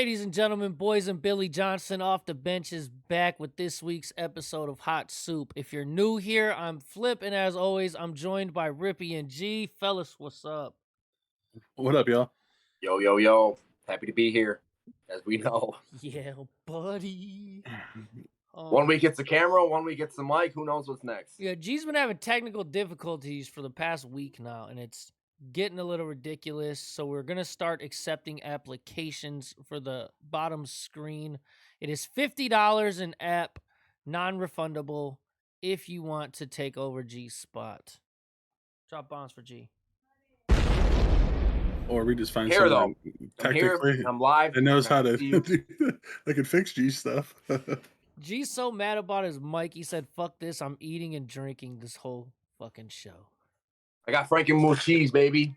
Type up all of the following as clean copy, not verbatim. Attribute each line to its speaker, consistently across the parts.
Speaker 1: Ladies and gentlemen, boys and Billy Johnson off the bench is back with this week's episode of Hot Soup. If you're new here, I'm Flip, and as always, I'm joined by Rippy and G. Fellas, what's up?
Speaker 2: What up, y'all?
Speaker 3: Yo, yo, yo. Happy to be here, as we know.
Speaker 1: Yeah, buddy.
Speaker 3: 1 week it's the camera, 1 week it's the mic. Who knows what's next?
Speaker 1: Yeah, G's been having technical difficulties for the past week now, and it's getting a little ridiculous. So we're going to start accepting applications for the bottom screen. It is $50 an app, non-refundable, if you want to take over G's spot. Drop bombs for G.
Speaker 2: Or we just find
Speaker 3: Here,
Speaker 2: someone
Speaker 3: I'm here.
Speaker 2: technically
Speaker 3: I'm live.
Speaker 2: that knows how to
Speaker 3: See you.
Speaker 2: they can fix G stuff.
Speaker 1: G's so mad about his mic, he said, fuck this, I'm eating and drinking this whole fucking show.
Speaker 3: I got Frankenmuth cheese, baby.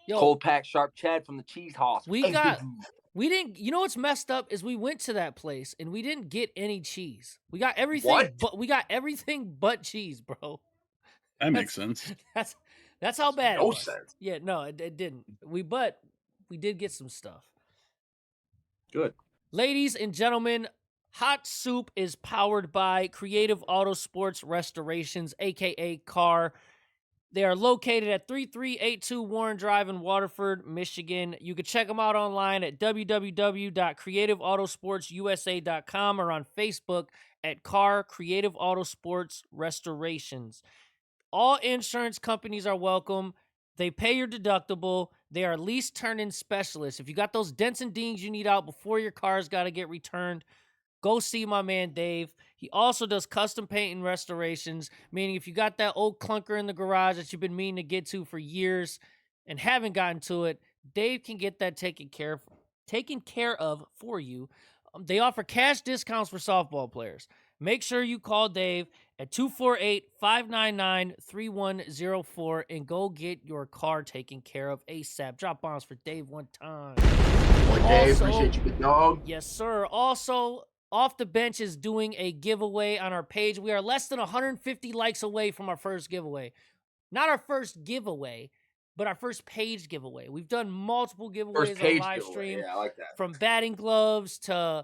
Speaker 1: Yo,
Speaker 3: Cold pack sharp Chad from the cheese house.
Speaker 1: we didn't, you know what's messed up is we went to that place and we didn't get any cheese. We got everything,
Speaker 3: What?
Speaker 1: but we got everything but cheese, bro.
Speaker 2: That makes sense.
Speaker 1: That's how bad it
Speaker 3: No
Speaker 1: was.
Speaker 3: sense.
Speaker 1: Yeah, no, it didn't. We did get some stuff.
Speaker 3: Good.
Speaker 1: Ladies and gentlemen, Hot Soup is powered by Creative Autosports Restorations, aka CAR. They are located at 3382 Warren Drive in Waterford, Michigan. You can check them out online at www.creativeautosportsusa.com or on Facebook at CAR Creative Autosports Restorations. All insurance companies are welcome. They pay your deductible. They are lease turn-in specialists. If you got those dents and dings you need out before your car's got to get returned, go see my man Dave. He also does custom paint and restorations, meaning if you got that old clunker in the garage that you've been meaning to get to for years and haven't gotten to it, Dave can get that taken care of for you. They offer cash discounts for softball players. Make sure you call Dave at 248-599-3104 and go get your car taken care of ASAP. Drop bombs for Dave one time.
Speaker 3: Boy, Dave,
Speaker 1: Also-
Speaker 3: appreciate you, big dog.
Speaker 1: Yes, sir. Also, Off the Bench is doing a giveaway on our page. We are less than 150 likes away from our first giveaway. Not our first giveaway, but our first page giveaway. We've done multiple giveaways
Speaker 3: First
Speaker 1: on
Speaker 3: page
Speaker 1: live
Speaker 3: giveaway.
Speaker 1: stream,
Speaker 3: Yeah, I like that.
Speaker 1: from batting gloves to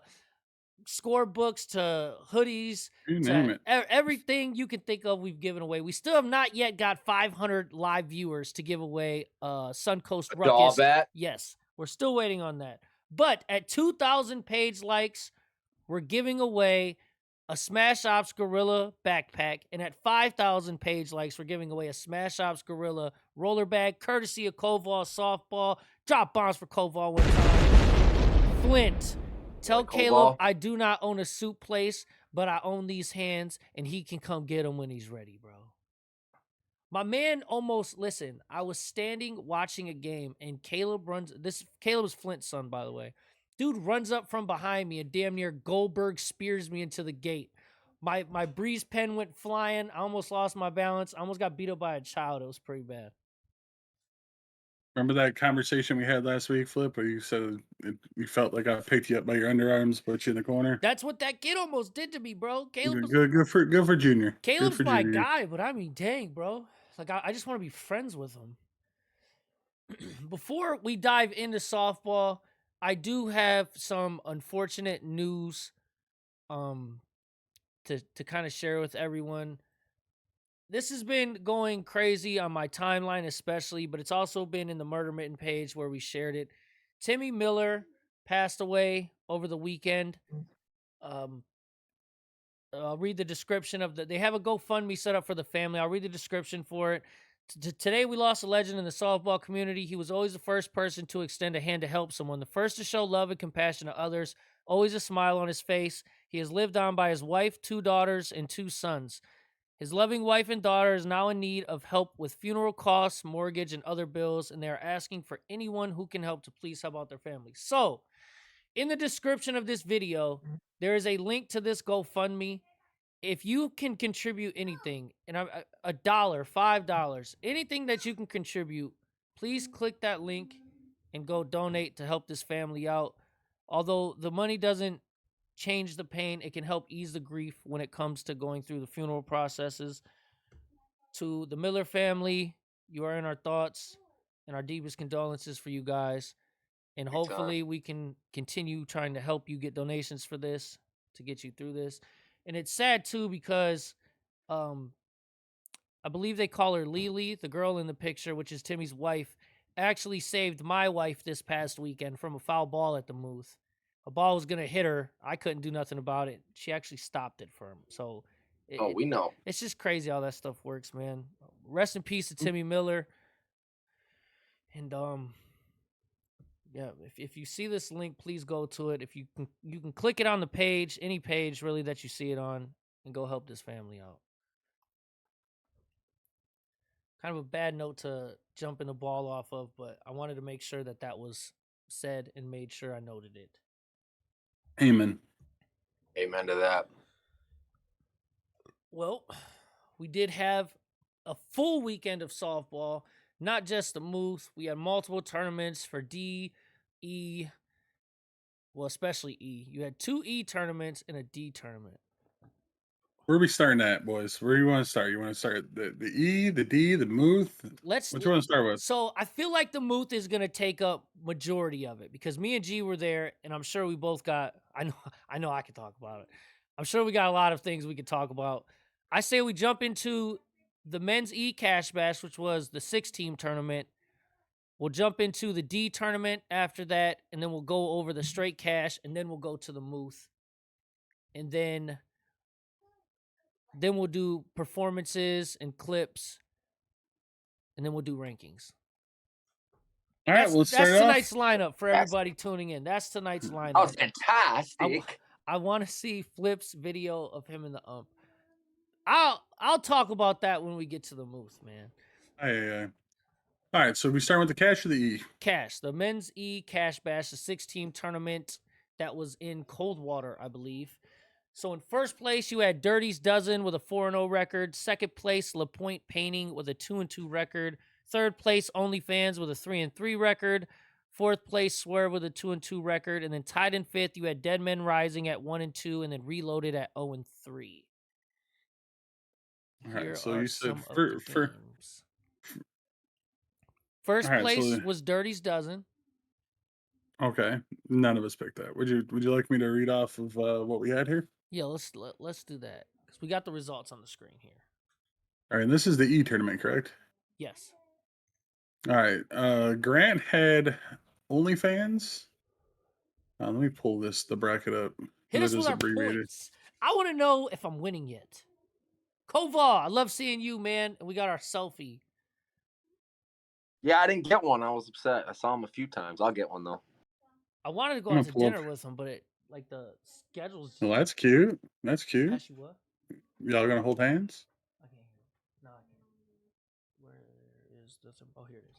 Speaker 1: scorebooks to hoodies.
Speaker 2: You
Speaker 1: to
Speaker 2: name it.
Speaker 1: Everything you can think of, we've given away. We still have not yet got 500 live viewers to give away Suncoast
Speaker 3: A doll
Speaker 1: Ruckus.
Speaker 3: bat.
Speaker 1: Yes, we're still waiting on that. But at 2,000 page likes, we're giving away a Smash Ops Gorilla backpack. And at 5,000 page likes, we're giving away a Smash Ops Gorilla roller bag, courtesy of Koval Softball. Drop bombs for Koval one time. Flint, tell
Speaker 3: Like
Speaker 1: Caleb
Speaker 3: Koval?
Speaker 1: I do not own a soup place, but I own these hands, and he can come get them when he's ready, bro. My man almost, listen, I was standing watching a game, and Caleb is Flint's son, by the way. Dude runs up from behind me and damn near Goldberg spears me into the gate. My breeze pen went flying. I almost lost my balance. I almost got beat up by a child. It was pretty bad.
Speaker 2: Remember that conversation we had last week, Flip, where you said you felt like I picked you up by your underarms, put you in the corner?
Speaker 1: That's what that kid almost did to me, bro. Caleb
Speaker 2: Good,
Speaker 1: was,
Speaker 2: good for Junior.
Speaker 1: Caleb's
Speaker 2: Good for
Speaker 1: my
Speaker 2: Junior.
Speaker 1: guy, but I mean, dang, bro. Like, I just want to be friends with him. Before we dive into softball, I do have some unfortunate news to kind of share with everyone. This has been going crazy on my timeline especially, but it's also been in the Murder Mitten page where we shared it. Timmy Miller passed away over the weekend. I'll read the description of they have a GoFundMe set up for the family. I'll read the description for it. Today, we lost a legend in the softball community. He was always the first person to extend a hand to help someone, the first to show love and compassion to others, always a smile on his face. He has lived on by his wife, 2 daughters, and 2 sons. His loving wife and daughter is now in need of help with funeral costs, mortgage, and other bills, and they are asking for anyone who can help to please help out their family. So, in the description of this video, there is a link to this GoFundMe. If you can contribute anything, and $1, $5, anything that you can contribute, please click that link and go donate to help this family out. Although the money doesn't change the pain, it can help ease the grief when it comes to going through the funeral processes. To the Miller family, you are in our thoughts and our deepest condolences for you guys. And
Speaker 3: Big time.
Speaker 1: hopefully we can continue trying to help you get donations for this to get you through this. And it's sad too because I believe they call her Lily, the girl in the picture, which is Timmy's wife, actually saved my wife this past weekend from a foul ball at the MUTH. A ball was gonna hit her. I couldn't do nothing about it. She actually stopped it for him. So
Speaker 3: We know.
Speaker 1: it's just crazy how that stuff works, man. Rest in peace to Timmy Miller. And yeah, if you see this link, please go to it. If you can click it on the page, any page really that you see it on, and go help this family out. Kind of a bad note to jump in the ball off of, but I wanted to make sure that that was said and made sure I noted it.
Speaker 2: Amen.
Speaker 3: Amen to that.
Speaker 1: Well, we did have a full weekend of softball, not just the MUTH. We had multiple tournaments for D, E, well, especially E. You had 2 E tournaments and a D tournament.
Speaker 2: Where are we starting at, boys? Where do you want to start? You want to start the E, the D, the MUTH? What you want to start with?
Speaker 1: So I feel like the MUTH is going to take up majority of it because me and G were there, and I'm sure we both got. I know I can talk about it. I'm sure we got a lot of things we could talk about. I say we jump into the men's E Cash Bash, which was the 6-team tournament. We'll jump into the D tournament after that, and then we'll go over the straight cash, and then we'll go to the MUTH, and then we'll do performances and clips, and then we'll do rankings.
Speaker 2: All right, we'll start
Speaker 1: that's
Speaker 2: off.
Speaker 1: tonight's lineup for everybody tuning in. That's tonight's lineup.
Speaker 3: Oh, fantastic.
Speaker 1: I want to see Flip's video of him in the ump. I'll talk about that when we get to the MUTH, man.
Speaker 2: Aye. All right, so we start with the cash or the E?
Speaker 1: Cash, the men's E Cash Bash, the 6-team tournament that was in Coldwater, I believe. So in first place, you had Dirty's Dozen with a 4-0 record. Second place, LaPointe Painting with a 2-2 record. Third place, OnlyFans with a 3-3 record. Fourth place, Swerve with a 2-2 record. And then tied in fifth, you had Dead Men Rising at 1-2, and then Reloaded at 0-3.
Speaker 2: All right,
Speaker 1: Here
Speaker 2: so
Speaker 1: are
Speaker 2: you said
Speaker 1: some of the games. First
Speaker 2: all right,
Speaker 1: place was Dirty's Dozen.
Speaker 2: Okay, none of us picked that. Would you like me to read off of what we had here?
Speaker 1: Yeah, let's do that because we got the results on the screen here.
Speaker 2: All right, and this is the E tournament, correct?
Speaker 1: Yes.
Speaker 2: All right, Grant had OnlyFans. Let me pull the bracket up.
Speaker 1: Hit us
Speaker 2: It
Speaker 1: with
Speaker 2: is
Speaker 1: our
Speaker 2: abbreviated.
Speaker 1: points. I want to know if I'm winning yet. Kova, I love seeing you, man. And we got our selfie.
Speaker 3: Yeah, I didn't get one. I was upset. I saw him a few times. I'll get one though.
Speaker 1: I wanted to go
Speaker 2: I'm
Speaker 1: out
Speaker 2: gonna
Speaker 1: to
Speaker 2: pull
Speaker 1: dinner
Speaker 2: up.
Speaker 1: with him, but the schedule's.
Speaker 2: Well, that's cute. That's cute.
Speaker 1: Ask you what?
Speaker 2: Y'all gonna hold hands?
Speaker 1: I can't hear. No, I can't. Where is this? Oh, here it is.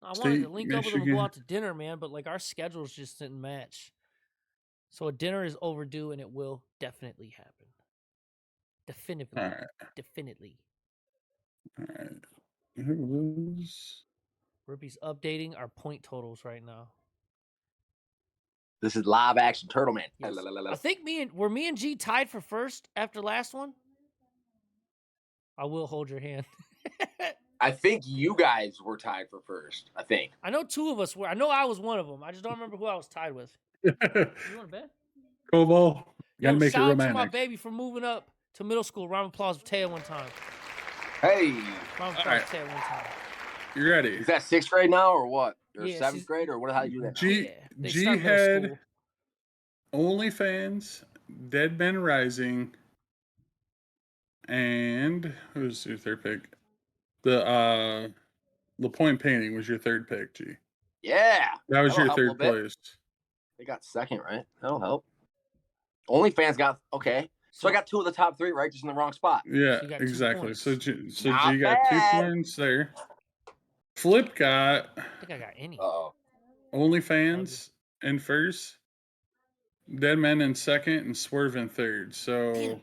Speaker 1: I wanted to link up with him and go out to dinner, man, but like our schedules just didn't match. So a dinner is overdue, and it will definitely happen. Definitively.
Speaker 2: All right.
Speaker 1: Definitely.
Speaker 2: All right. It was.
Speaker 1: Rippy's updating our point totals right now.
Speaker 3: This is live action Turtle Man.
Speaker 1: Yes. I think me and G tied for first after last one. I will hold your hand.
Speaker 3: I think you guys were tied for first. I think.
Speaker 1: I know 2 of us were. I know I was one of them. I just don't remember who I was tied with. You want to bet?
Speaker 2: Koval, you gotta make it
Speaker 1: shout out
Speaker 2: romantic.
Speaker 1: to my baby for moving up to middle school. Round of applause for Taya one time.
Speaker 3: Hey.
Speaker 1: Round of applause for Taya one time.
Speaker 2: You ready?
Speaker 3: Is that 6th grade now or what? Or
Speaker 1: Yeah,
Speaker 3: 7th grade or what? How do you do that?
Speaker 1: They
Speaker 2: G
Speaker 1: start middle
Speaker 2: had
Speaker 1: school.
Speaker 2: OnlyFans, Dead Men Rising, and who's your third pick? The LaPointe Painting was your third pick, G.
Speaker 3: Yeah.
Speaker 2: That was your third
Speaker 3: bit.
Speaker 2: place.
Speaker 3: They got second, right? That'll help. OnlyFans got okay. So I got 2 of the top 3, right? Just in the wrong spot.
Speaker 2: Yeah,
Speaker 1: So you got 2
Speaker 2: exactly.
Speaker 1: points.
Speaker 2: So G
Speaker 3: Not
Speaker 2: got 2
Speaker 3: bad.
Speaker 2: points there. Flip got
Speaker 1: I think I got any.
Speaker 2: OnlyFans in first, Dead Men in second, and Swerve in third. So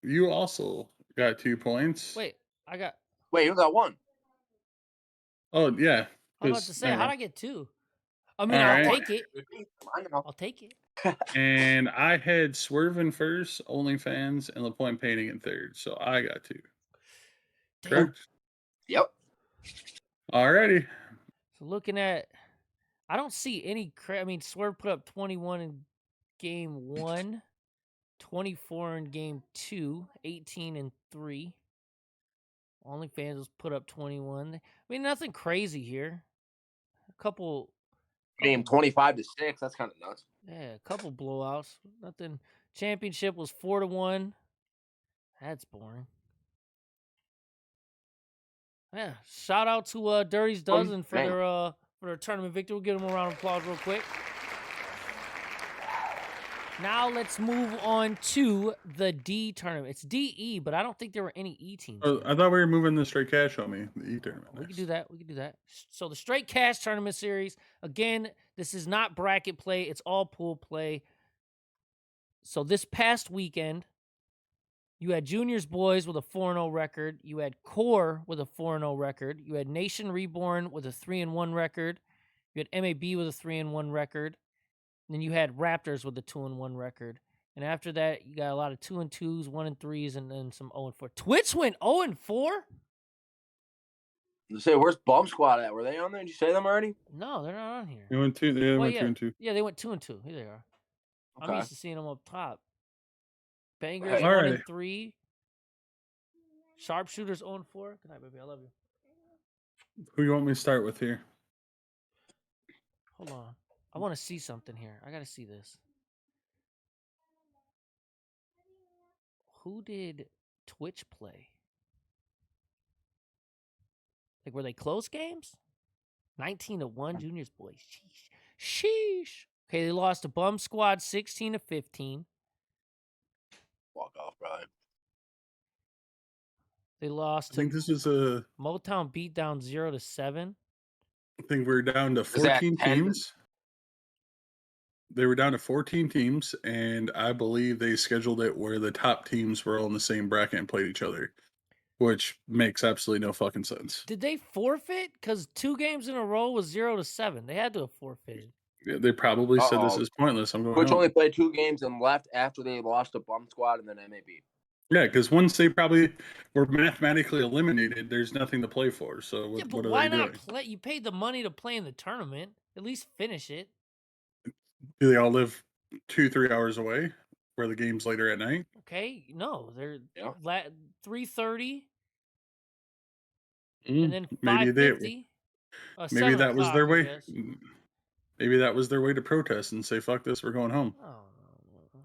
Speaker 2: you also got 2 points.
Speaker 1: Wait,
Speaker 3: you got 1.
Speaker 2: Oh yeah.
Speaker 1: I was about to say, how'd I get 2? I mean,
Speaker 2: All
Speaker 1: I'll
Speaker 2: right.
Speaker 1: take it. I'll take it.
Speaker 2: And I had Swerve in first, OnlyFans, and LaPointe Painting in third. So I got 2.
Speaker 1: Damn.
Speaker 2: Correct?
Speaker 3: Yep.
Speaker 2: Alrighty.
Speaker 1: So looking at, I don't see any. I mean, Swerve put up 21 in game 1, 24 in game 2, 18 and 3. OnlyFans was put up 21. I mean, nothing crazy here. A couple.
Speaker 3: Game 25-6. That's kind of nuts.
Speaker 1: Yeah, a couple blowouts. Nothing. Championship was 4-1. That's boring. Yeah, shout out to Dirty's Dozen for their tournament victory. We'll give them a round of applause real quick. Now let's move on to the D tournament. It's DE, but I don't think there were any E teams.
Speaker 2: Oh, I thought we were moving the straight cash on me. The E tournament.
Speaker 1: We can do that. We can do that. So the straight cash tournament series. Again, this is not bracket play. It's all pool play. So this past weekend, you had Juniors Boys with a 4-0 record. You had Core with a 4-0 record. You had Nation Reborn with a 3-1 record. You had MAB with a 3-1 record. And then you had Raptors with a 2-1 record. And after that, you got a lot of 2-2s, 1-3s, and then some 0-4. Twitch went 0-4?
Speaker 3: Say, where's Bomb Squad at? Were they on there? Did you say them already?
Speaker 1: No, they're not on here.
Speaker 2: They went 2. They went 2-2.
Speaker 1: Yeah, they went 2-2. Here they are.
Speaker 3: Okay.
Speaker 1: I'm used to seeing them up top. Bangers
Speaker 3: Hey.
Speaker 1: 1-3. Sharpshooters 0-4. Good night, baby. I love you.
Speaker 2: Who you want me to start with here?
Speaker 1: Hold on. I want to see something here. I got to see this. Who did Twitch play? Like, were they close games? 19-1 Juniors Boys. Sheesh. Okay, they lost to Bum Squad 16-15.
Speaker 3: Walk off, Brian.
Speaker 1: They lost
Speaker 2: I think
Speaker 1: to
Speaker 2: this is a.
Speaker 1: Motown Beatdown 0-7.
Speaker 2: I think we're down to 14 teams. They were down to 14 teams, and I believe they scheduled it where the top teams were all in the same bracket and played each other, which makes absolutely no fucking sense.
Speaker 1: Did they forfeit? Because 2 games in a row was 0-7. They had to have forfeited.
Speaker 2: Yeah, they probably said this is pointless. I'm going.
Speaker 3: Which only played 2 games and left after they lost to Bum Squad and then MAB.
Speaker 2: Yeah, because once they probably were mathematically eliminated, there's nothing to play for. So what,
Speaker 1: Yeah, but
Speaker 2: what are
Speaker 1: why
Speaker 2: they
Speaker 1: not
Speaker 2: doing?
Speaker 1: play? You paid the money to play in the tournament. At least finish it.
Speaker 2: Do they all live 2-3 hours away, where the game's later at night?
Speaker 1: Okay, no, they're 3:30
Speaker 2: Mm,
Speaker 1: and then
Speaker 2: maybe
Speaker 1: 5:50.
Speaker 2: Maybe that was their way.
Speaker 1: Guess.
Speaker 2: Maybe that was their way to protest and say, "Fuck this, we're going home."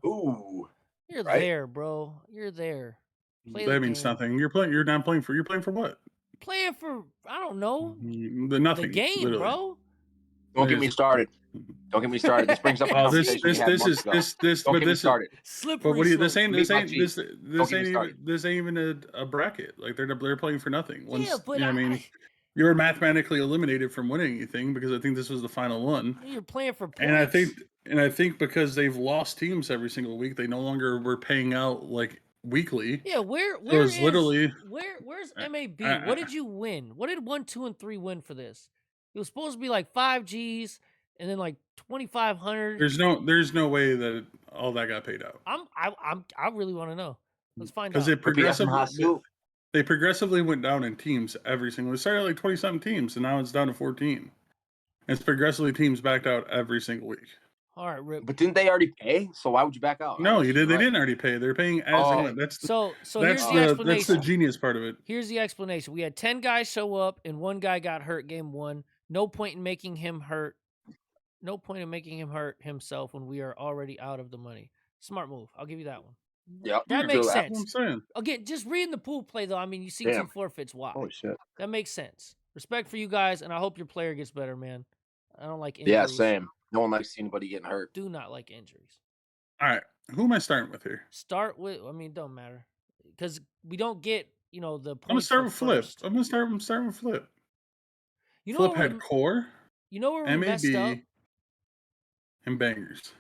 Speaker 1: Oh,
Speaker 3: Ooh,
Speaker 1: you're there, bro. You're there. Play
Speaker 2: that
Speaker 1: the
Speaker 2: means
Speaker 1: game.
Speaker 2: nothing. You're playing. You're not playing for. You're playing for what?
Speaker 1: Playing for I don't know
Speaker 2: The nothing.
Speaker 1: the game,
Speaker 2: literally.
Speaker 1: bro.
Speaker 3: don't get me started. Don't get me started. This brings up.
Speaker 2: Oh, this. But this.
Speaker 3: Don't get me started.
Speaker 1: Slippery.
Speaker 2: But what do you?
Speaker 1: slope.
Speaker 2: This ain't even a bracket. Like they're playing for nothing. Once,
Speaker 1: Yeah, but
Speaker 2: I mean, you were mathematically eliminated from winning anything because I think this was the final one.
Speaker 1: You're playing for points.
Speaker 2: And I think because they've lost teams every single week, they no longer were paying out like weekly.
Speaker 1: Yeah, where's MAB? What did you win? What did 1, 2, and 3 win for this? It was supposed to be like 5 Gs and then like 2,500.
Speaker 2: There's no way that all that got paid out.
Speaker 1: I really want to know. Let's find out.
Speaker 2: Because they progressively went down in teams every single. It started like 20-something teams, and now it's down to 14. It's progressively teams backed out every single week.
Speaker 1: All right, Rip.
Speaker 3: But didn't they already pay? So why would you back out?
Speaker 2: No, you did. They didn't already pay. They're paying as they went. Here's the explanation. That's the genius part of it.
Speaker 1: Here's the explanation. We had 10 guys show up, and 1 guy got hurt game 1. No point in making him hurt. No point in making him hurt himself when we are already out of the money. Smart move. I'll give you that one.
Speaker 3: Yeah,
Speaker 1: that makes sense.
Speaker 2: That's what I'm saying.
Speaker 1: Again, just reading the pool play, though. I mean, you see 2 forfeits. Why?
Speaker 3: Holy shit.
Speaker 1: That makes sense. Respect for you guys, and I hope your player gets better, man. I don't like injuries.
Speaker 3: Yeah, same. No one likes anybody getting hurt.
Speaker 1: Do not like injuries.
Speaker 2: All right. Who am I starting with here?
Speaker 1: Start with, don't matter. Because we don't get, the points.
Speaker 2: I'm going to start with Flip. I'm starting with Flip. Flip had Core.
Speaker 1: You know where we messed up?
Speaker 2: And Bangers.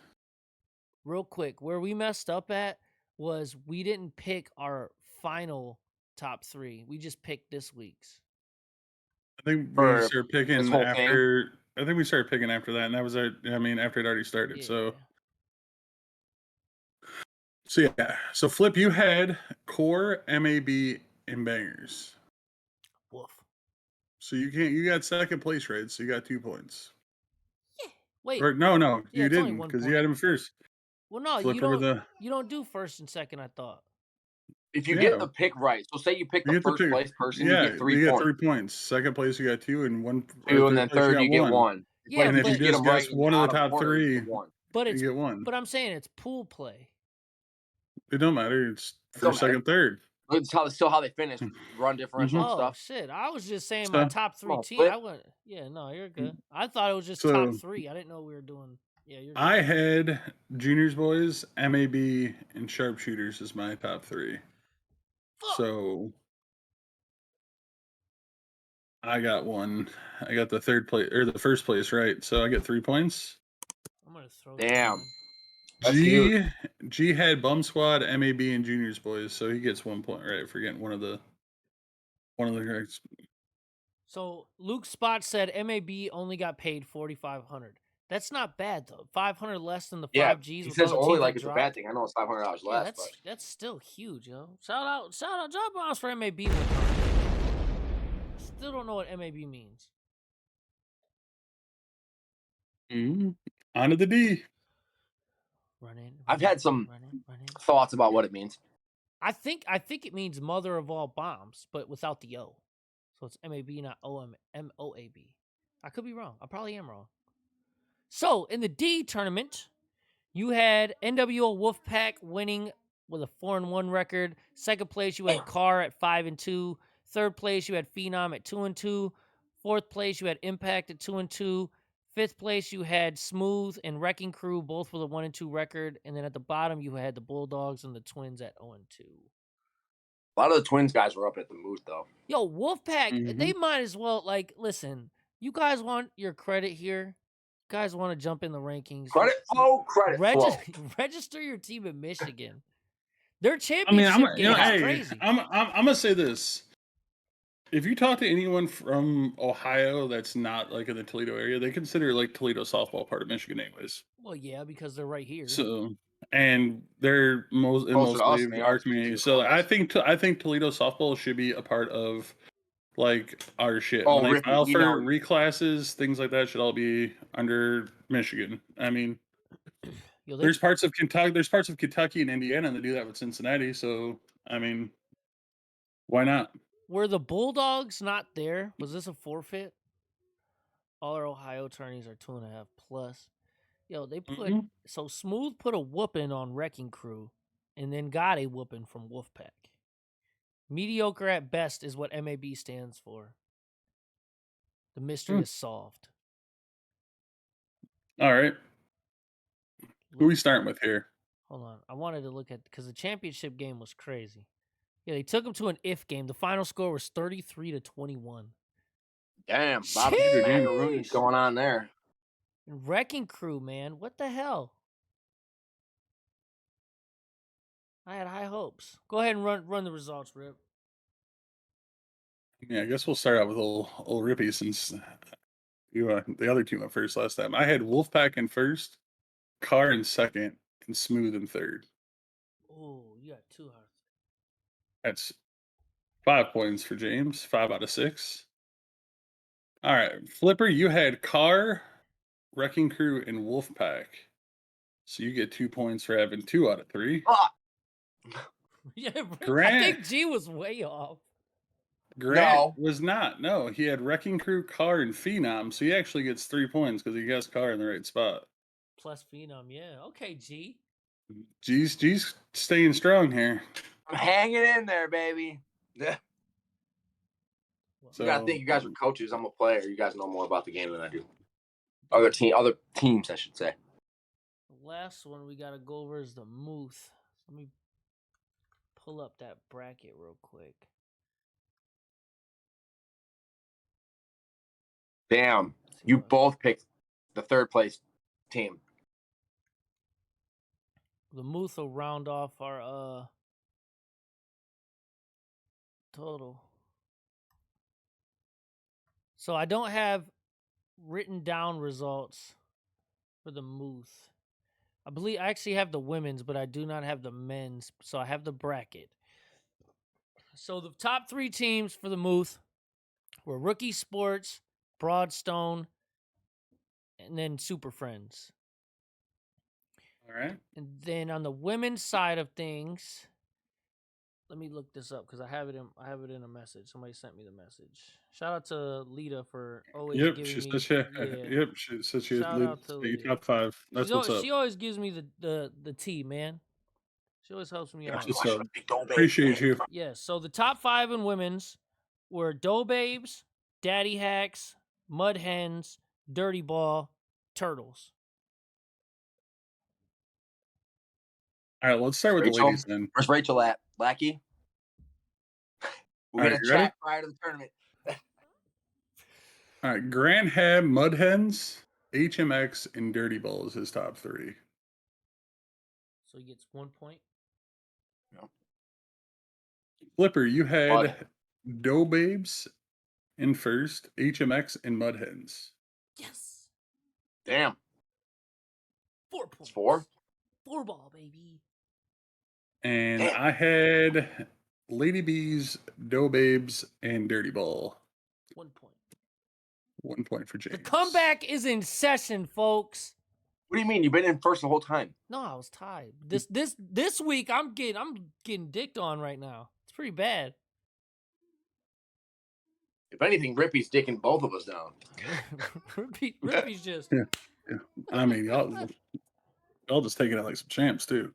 Speaker 1: Real quick, where we messed up at was we didn't pick our final top 3. We just picked this week's.
Speaker 2: I think we started picking after. I think we started picking after that, and that was after it already started. Yeah. So Flip, you had Core, MAB, and Bangers.
Speaker 1: Woof.
Speaker 2: So you got second place, right? So you got 2 points.
Speaker 1: Yeah, Wait.
Speaker 2: Or no,
Speaker 1: Yeah,
Speaker 2: you
Speaker 1: it's only
Speaker 2: didn't
Speaker 1: 1
Speaker 2: because you
Speaker 1: point.
Speaker 2: had him first.
Speaker 1: Well, no,
Speaker 2: Flipper with the
Speaker 1: you don't do first and second, I thought.
Speaker 3: If you get
Speaker 2: yeah.
Speaker 3: the pick right, so say you pick
Speaker 2: You
Speaker 3: the
Speaker 2: get the
Speaker 3: first
Speaker 2: pick.
Speaker 3: place person, you
Speaker 2: Yeah,
Speaker 3: get 3
Speaker 2: you get
Speaker 3: points.
Speaker 2: 3 points. Second place, you got 2, and one. Or
Speaker 3: 2, and
Speaker 2: third
Speaker 3: then
Speaker 2: place, you
Speaker 3: third
Speaker 2: got
Speaker 3: you get
Speaker 2: 1.
Speaker 3: 1.
Speaker 1: Yeah,
Speaker 3: But
Speaker 2: And
Speaker 3: if
Speaker 2: if
Speaker 3: you
Speaker 2: you
Speaker 3: just get
Speaker 2: just
Speaker 3: them right
Speaker 2: guess
Speaker 3: in
Speaker 2: one of the
Speaker 3: bottom
Speaker 2: top
Speaker 3: order, you
Speaker 2: 3,
Speaker 3: get 1.
Speaker 1: but
Speaker 2: you get 1.
Speaker 1: but I'm saying it's pool play.
Speaker 2: It don't matter. It's
Speaker 3: It don't
Speaker 2: first,
Speaker 3: matter.
Speaker 2: second, third.
Speaker 3: It's still how they finish, run differential and
Speaker 1: Oh
Speaker 3: stuff.
Speaker 1: shit! I was just saying my
Speaker 2: So,
Speaker 1: top
Speaker 3: Come
Speaker 1: 3
Speaker 3: on,
Speaker 1: teams.
Speaker 3: Flip.
Speaker 1: I went. Yeah, no, you're good. I thought it was just top
Speaker 2: so
Speaker 1: 3. I didn't know we were doing. Yeah, you're good.
Speaker 2: I had juniors, boys, MAB, and sharpshooters as my top 3.
Speaker 1: Fuck.
Speaker 2: So I got 1. I got the third place or the first place right. So I get 3 points.
Speaker 1: I'm gonna throw.
Speaker 3: Damn. That's
Speaker 2: G
Speaker 3: huge.
Speaker 2: G had bum squad, MAB, and juniors, boys. So he gets 1 point right for getting one of the correct.
Speaker 1: So Luke Spot said MAB only got paid 4,500. That's not bad though. 500 less than the
Speaker 3: Yeah,
Speaker 1: 5 Gs
Speaker 3: he
Speaker 1: with
Speaker 3: says
Speaker 1: all the
Speaker 3: only
Speaker 1: teams
Speaker 3: like
Speaker 1: that
Speaker 3: it's a
Speaker 1: dropped.
Speaker 3: bad thing. I know it's $500
Speaker 1: Yeah,
Speaker 3: less, but
Speaker 1: that's still huge, yo. Shout out, drop bombs for MAB. Still don't know what MAB means.
Speaker 2: On to the D.
Speaker 1: Running.
Speaker 3: I've had some
Speaker 1: running.
Speaker 3: thoughts about what it means.
Speaker 1: I think it means mother of all bombs, but without the O. So it's MAB, not MOAB. I could be wrong. I probably am wrong. So in the D tournament, you had NWO Wolfpack winning with a 4-1 record. Second place, you had Carr at 5-2. Third place, you had Phenom at 2-2. Fourth place, you had Impact at 2-2. Fifth place, you had Smooth and Wrecking Crew, both with a 1-2 record. And then at the bottom, you had the Bulldogs and the Twins at 0-2.
Speaker 3: A lot of the Twins guys were up at the MUTH, though.
Speaker 1: Yo, Wolfpack, they might as well, like, listen, you guys want your credit here. You guys want to jump in the rankings.
Speaker 3: Credit flow.
Speaker 1: Register your team in Michigan. Their
Speaker 2: I
Speaker 1: championship
Speaker 2: mean,
Speaker 1: game is
Speaker 2: hey,
Speaker 1: crazy.
Speaker 2: I'm gonna say this. If you talk to anyone from Ohio that's not like in the Toledo area, they consider like Toledo softball part of Michigan, anyways.
Speaker 1: Well, yeah, because they're right here.
Speaker 2: So, and they're
Speaker 3: Closer to us
Speaker 2: mostly
Speaker 3: than they
Speaker 2: our
Speaker 3: are to
Speaker 2: community.
Speaker 3: the
Speaker 2: So
Speaker 3: Columbus.
Speaker 2: I think Toledo softball should be a part of like our shit.
Speaker 3: Oh,
Speaker 2: When they
Speaker 3: Ricky,
Speaker 2: file
Speaker 3: we
Speaker 2: for
Speaker 3: know.
Speaker 2: reclasses, things like that should all be under Michigan. I mean,
Speaker 1: Yo,
Speaker 2: there's parts of Kentucky and Indiana that do that with Cincinnati. So, I mean, why not?
Speaker 1: were the Bulldogs not there? Was this a forfeit? All our Ohio attorneys are 2.5 plus. Yo, they put so Smooth put a whooping on Wrecking Crew, and then got a whooping from Wolfpack. Mediocre at best is what MAB stands for. The mystery is solved.
Speaker 2: All right. Who we starting with here?
Speaker 1: Hold on. I wanted to look at because the championship game was crazy. Yeah, they took them to an if game. The final score was 33-21.
Speaker 3: Damn, Bobby Macarooni's going on there.
Speaker 1: Wrecking Crew, man. What the hell? I had high hopes. Go ahead and run the results, Rip.
Speaker 2: Yeah, I guess we'll start out with old Rippy since you the other team went first last time. I had Wolfpack in first, Carr in second, and Smooth in third.
Speaker 1: Oh, you got 2 hearts.
Speaker 2: That's 5 points for James, 5 out of 6. All right, Flipper, you had Carr, Wrecking Crew, and Wolfpack. So you get 2 points for having 2 out of 3.
Speaker 1: Yeah,
Speaker 2: Grant,
Speaker 1: I think G was way off.
Speaker 2: Grant was not. No, he had Wrecking Crew, Carr, and Phenom. So he actually gets 3 points because he guessed Carr in the right spot.
Speaker 1: Plus Phenom, yeah. Okay, G.
Speaker 2: G's staying strong here.
Speaker 3: I'm hanging in there, baby. Yeah. So, you gotta think you guys are coaches. I'm a player. You guys know more about the game than I do. Other teams, I should say.
Speaker 1: The last one we gotta go over is the MUTH. Let me pull up that bracket real quick.
Speaker 3: Damn, you both picked the third place team.
Speaker 1: The MUTH will round off our total. So I don't have written down results for the MUTH. I believe I actually have the women's, but I do not have the men's. So I have the bracket. So the top 3 teams for the MUTH were Rookie Sports, Broadstone, and then Super Friends.
Speaker 2: All right.
Speaker 1: And then on the women's side of things, let me look this up because I have it in a message. Somebody sent me the message. Shout out to Lita for always
Speaker 2: Yep.
Speaker 1: giving
Speaker 2: She
Speaker 1: me
Speaker 2: said she.
Speaker 1: yeah.
Speaker 2: Yep. She said she had
Speaker 1: Shout
Speaker 2: lead
Speaker 1: out to
Speaker 2: the
Speaker 1: Lita.
Speaker 2: top 5. That's what's up.
Speaker 1: She always gives me the tea, man. She always helps me
Speaker 3: Yeah,
Speaker 1: out.
Speaker 2: What's up?
Speaker 3: big dope, baby.
Speaker 2: Appreciate you.
Speaker 1: Yes. So the top 5 in women's were Dough Babes, Daddy Hacks, Mud Hens, Dirty Ball, Turtles.
Speaker 2: All right. Let's start with the
Speaker 3: Rachel?
Speaker 2: ladies then.
Speaker 3: Where's Rachel at? Lackey? We're
Speaker 2: All
Speaker 3: going
Speaker 2: right,
Speaker 3: to
Speaker 2: you ready?
Speaker 3: chat prior to the tournament.
Speaker 2: All right. Grand Hab, Mud Hens, HMX, and Dirty Ball is his top 3.
Speaker 1: So he gets 1 point.
Speaker 2: Flipper, you had
Speaker 3: Mud.
Speaker 2: Dough Babes in first, HMX, and Mud Hens.
Speaker 1: Yes.
Speaker 3: Damn.
Speaker 1: 4 points.
Speaker 3: It's 4?
Speaker 1: 4 ball, baby.
Speaker 2: And
Speaker 3: Damn.
Speaker 2: I had Lady Bees, Dough Babes, and Dirty Ball.
Speaker 1: 1 point.
Speaker 2: 1 point for James.
Speaker 1: The comeback is in session, folks.
Speaker 3: What do you mean? You've been in first the whole time.
Speaker 1: No, I was tied. This week I'm getting dicked on right now. It's pretty bad.
Speaker 3: If anything, Rippy's dicking both of us down.
Speaker 1: Rippy's just
Speaker 2: Yeah. I mean, y'all just taking it like some champs too.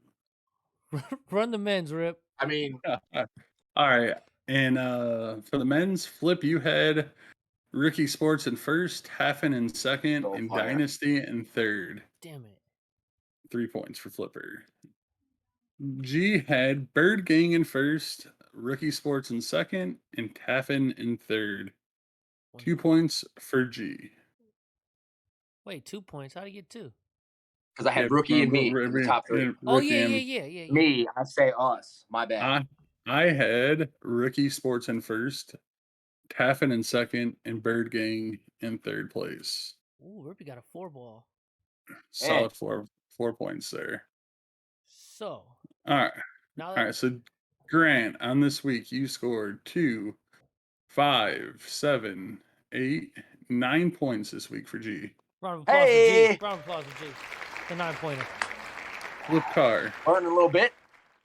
Speaker 1: run the men's, Rip.
Speaker 3: I mean,
Speaker 2: All right. And for the men's, Flip, you had Rookie Sports in first, Hafen in second,
Speaker 3: Oh,
Speaker 2: and
Speaker 3: fire.
Speaker 2: Dynasty in third.
Speaker 1: Damn it.
Speaker 2: 3 points for Flipper. G had Bird Gang in first, Rookie Sports in second, and Taffin in third. 2 points for G.
Speaker 1: Wait, 2 points. How'd he get 2?
Speaker 3: because I had Rookie and me in the top 3.
Speaker 1: Oh yeah.
Speaker 3: Me, I say us. My bad.
Speaker 2: I had Rookie Sports in first, Taffin in second, and Bird Gang in third place.
Speaker 1: Ooh, Rippy got a 4 ball.
Speaker 2: Solid 4 points there.
Speaker 1: So
Speaker 2: All right.
Speaker 1: now
Speaker 2: All right. So Grant, on this week, you scored 2, 5, 7, 8, 9 points this week for G.
Speaker 1: round of applause for G. Round of applause for G. The 9-pointer.
Speaker 2: Flip car.
Speaker 3: Learned a little bit.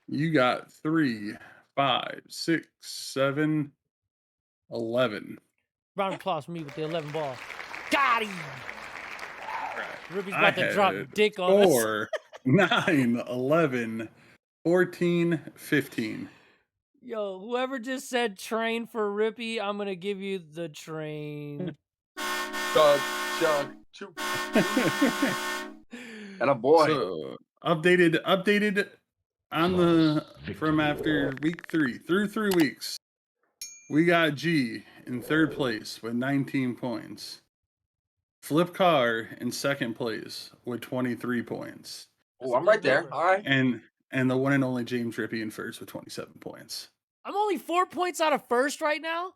Speaker 2: You got 3, 5, 6, 7, 11.
Speaker 1: Round of applause for me with the 11 ball. Got him. Rippy's
Speaker 2: I
Speaker 1: about to drop
Speaker 2: had
Speaker 1: dick on us.
Speaker 2: 4, 9, 11, 14, 15.
Speaker 1: Yo, whoever just said train for Rippy, I'm gonna give you the train.
Speaker 3: Chug, choo. And a boy.
Speaker 2: So updated on the from after week 3 through 3 weeks. We got G in third place with 19 points. Flip Car in second place with 23 points.
Speaker 3: Oh, I'm right there. All right.
Speaker 2: And the one and only James Rippy in first with 27 points.
Speaker 1: I'm only 4 points out of first right now.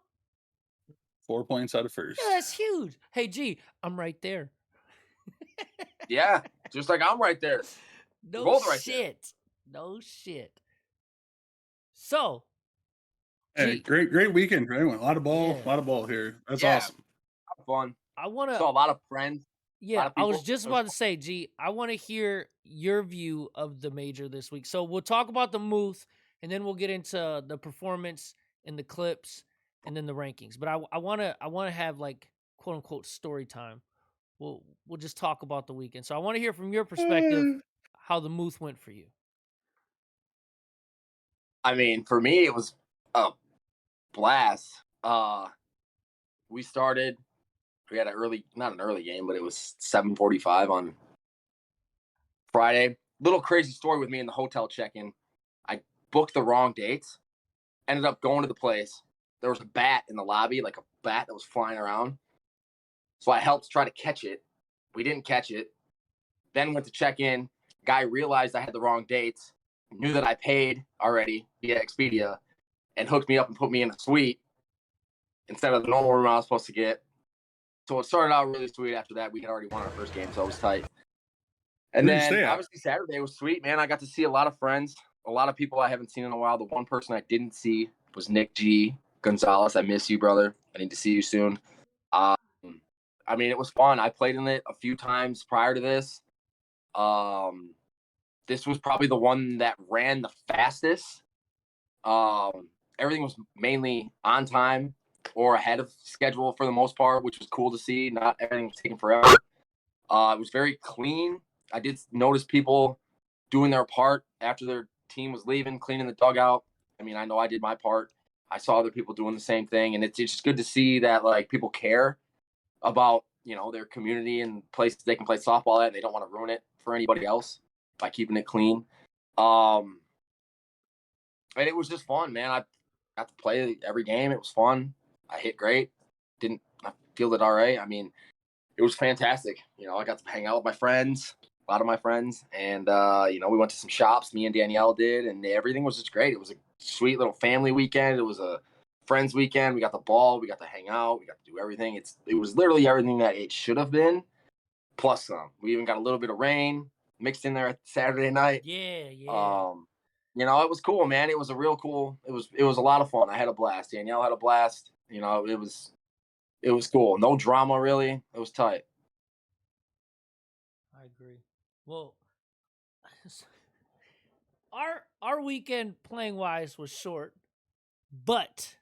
Speaker 2: 4 points out of first.
Speaker 1: Yeah, that's huge. Hey G, I'm right there.
Speaker 3: Yeah, just like I'm right there.
Speaker 1: No
Speaker 3: Both right
Speaker 1: shit. No shit. So,
Speaker 2: Hey,
Speaker 1: G,
Speaker 2: great weekend for everyone. A lot of ball here. That's
Speaker 3: Yeah.
Speaker 2: awesome.
Speaker 3: Fun.
Speaker 1: I wanna.
Speaker 3: Saw a lot of friends.
Speaker 1: Yeah,
Speaker 3: of
Speaker 1: I was
Speaker 3: people.
Speaker 1: just about to say, G, I want to hear your view of the major this week. So we'll talk about the MUTH, and then we'll get into the performance and the clips, and then the rankings. But I want to have like quote unquote story time. We'll just talk about the weekend. So I want to hear from your perspective how the MUTH went for you.
Speaker 3: I mean, for me, it was a blast. We had not an early game, but it was 7:45 on Friday. Little crazy story with me in the hotel check-in. I booked the wrong dates. Ended up going to the place. There was a bat in the lobby, like a bat that was flying around. So I helped try to catch it. We didn't catch it. Then went to check in. Guy realized I had the wrong dates. Knew that I paid already via Expedia and hooked me up and put me in a suite instead of the normal room I was supposed to get. So it started out really sweet. After that, we had already won our first game, so it was tight. And
Speaker 2: Where'd you stay
Speaker 3: then
Speaker 2: at?
Speaker 3: obviously Saturday was sweet, man. I got to see a lot of friends, a lot of people I haven't seen in a while. The one person I didn't see was Nick G. Gonzalez. I miss you, brother. I need to see you soon. I mean, it was fun. I played in it a few times prior to this. This was probably the one that ran the fastest. Everything was mainly on time or ahead of schedule for the most part, which was cool to see. Not everything was taking forever. It was very clean. I did notice people doing their part after their team was leaving, cleaning the dugout. I mean, I know I did my part. I saw other people doing the same thing, and it's just good to see that like people care about their community and places they can play softball at, and they don't want to ruin it for anybody else by keeping it clean. And it was just fun, man. I got to play every game. It was fun. I hit great. I fielded all right. I mean, it was fantastic. I got to hang out with my friends, a lot of my friends, and we went to some shops. Me and Danielle did, and everything was just great. It was a sweet little family weekend. It was a friends weekend. We got the ball. We got to hang out. We got to do everything. It was literally everything that it should have been, plus some. We even got a little bit of rain mixed in there Saturday night.
Speaker 1: Yeah.
Speaker 3: It was cool, man. It was a real cool. It was a lot of fun. I had a blast. Danielle had a blast. It was cool. No drama, really. It was tight.
Speaker 1: I agree. Well, our weekend playing wise was short, but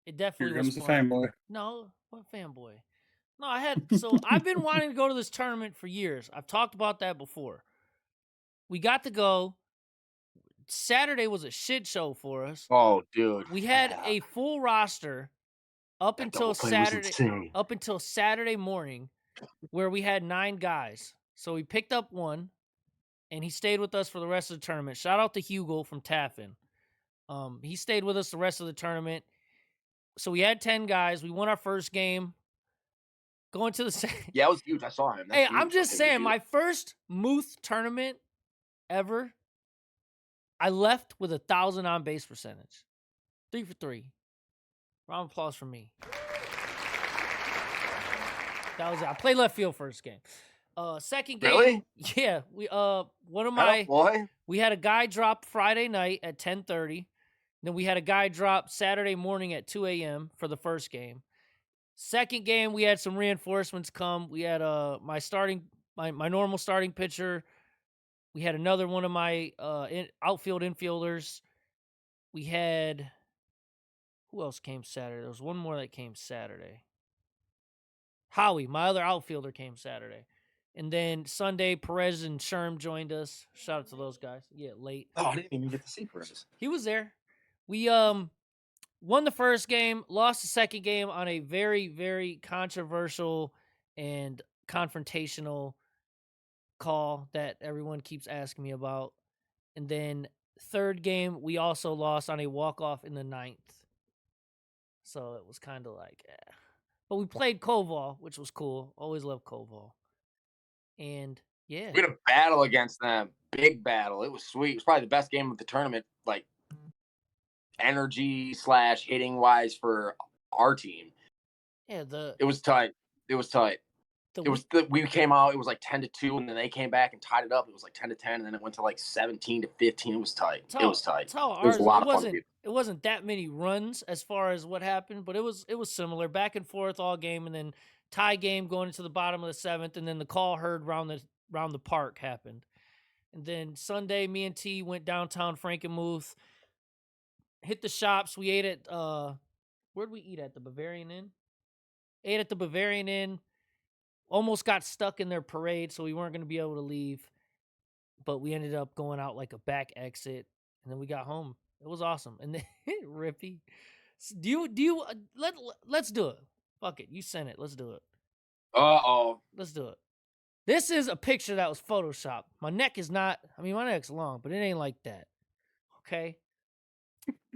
Speaker 1: it definitely
Speaker 2: Here
Speaker 1: was
Speaker 2: comes the
Speaker 1: fun.
Speaker 2: fanboy.
Speaker 1: No, what fanboy? No, I've been wanting to go to this tournament for years. I've talked about that before. We got to go. Saturday was a shit show for us.
Speaker 3: Oh, dude.
Speaker 1: We had a full roster up
Speaker 3: That
Speaker 1: until
Speaker 3: double play was
Speaker 1: Saturday.
Speaker 3: insane.
Speaker 1: Up until Saturday morning, where we had 9 guys. So we picked up one, and he stayed with us for the rest of the tournament. Shout out to Hugo from Taffin. He stayed with us the rest of the tournament. So we had 10 guys. We won our first game. Going to the
Speaker 3: Yeah, it was huge. I saw him. That's
Speaker 1: Hey,
Speaker 3: huge.
Speaker 1: I'm just
Speaker 3: Okay,
Speaker 1: saying,
Speaker 3: dude.
Speaker 1: my first MUTH tournament ever, I left with 1,000 on base percentage. 3 for 3. Round of applause for me. That was it. I played left field first game. Second game.
Speaker 3: Really?
Speaker 1: Yeah. We we had a guy drop Friday night at 10:30. Then we had a guy drop Saturday morning at 2 a.m. for the first game. Second game, we had some reinforcements come. We had my normal starting pitcher. We had another one of my outfield infielders. We had who else came Saturday? There was one more that came Saturday. Howie, my other outfielder, came Saturday. And then Sunday, Perez and Sherm joined us. Shout out to those guys. Yeah, late.
Speaker 3: Oh, I didn't even get to see Perez.
Speaker 1: He was there. We won the first game, lost the second game on a very, very controversial and confrontational call that everyone keeps asking me about. And then third game, we also lost on a walk-off in the 9th. So it was kind of like, But we played Koval, which was cool. Always loved Koval. And yeah.
Speaker 3: We had a battle against them. Big battle. It was sweet. It was probably the best game of the tournament, like energy / hitting wise for our team.
Speaker 1: Yeah,
Speaker 3: it was tight. We came out, it was like 10-2, and then they came back and tied it up. It was like 10-10, and then it went to like 17-15. It was tight. It was tight.
Speaker 1: It was a lot of fun. It wasn't that many runs as far as what happened, but it was similar, back and forth all game, and then tie game going into the bottom of the 7th, and then the call heard round the park happened. And then Sunday, me and T went downtown Frankenmuth, hit the shops. We ate at where'd we eat at? The Bavarian Inn? Ate at the Bavarian Inn. Almost got stuck in their parade, so we weren't going to be able to leave. But we ended up going out like a back exit, and then we got home. It was awesome. And then Rippy, let's do it. Fuck it, you sent it. Let's do it. Let's do it. This is a picture that was photoshopped. My neck's long, but it ain't like that. Okay.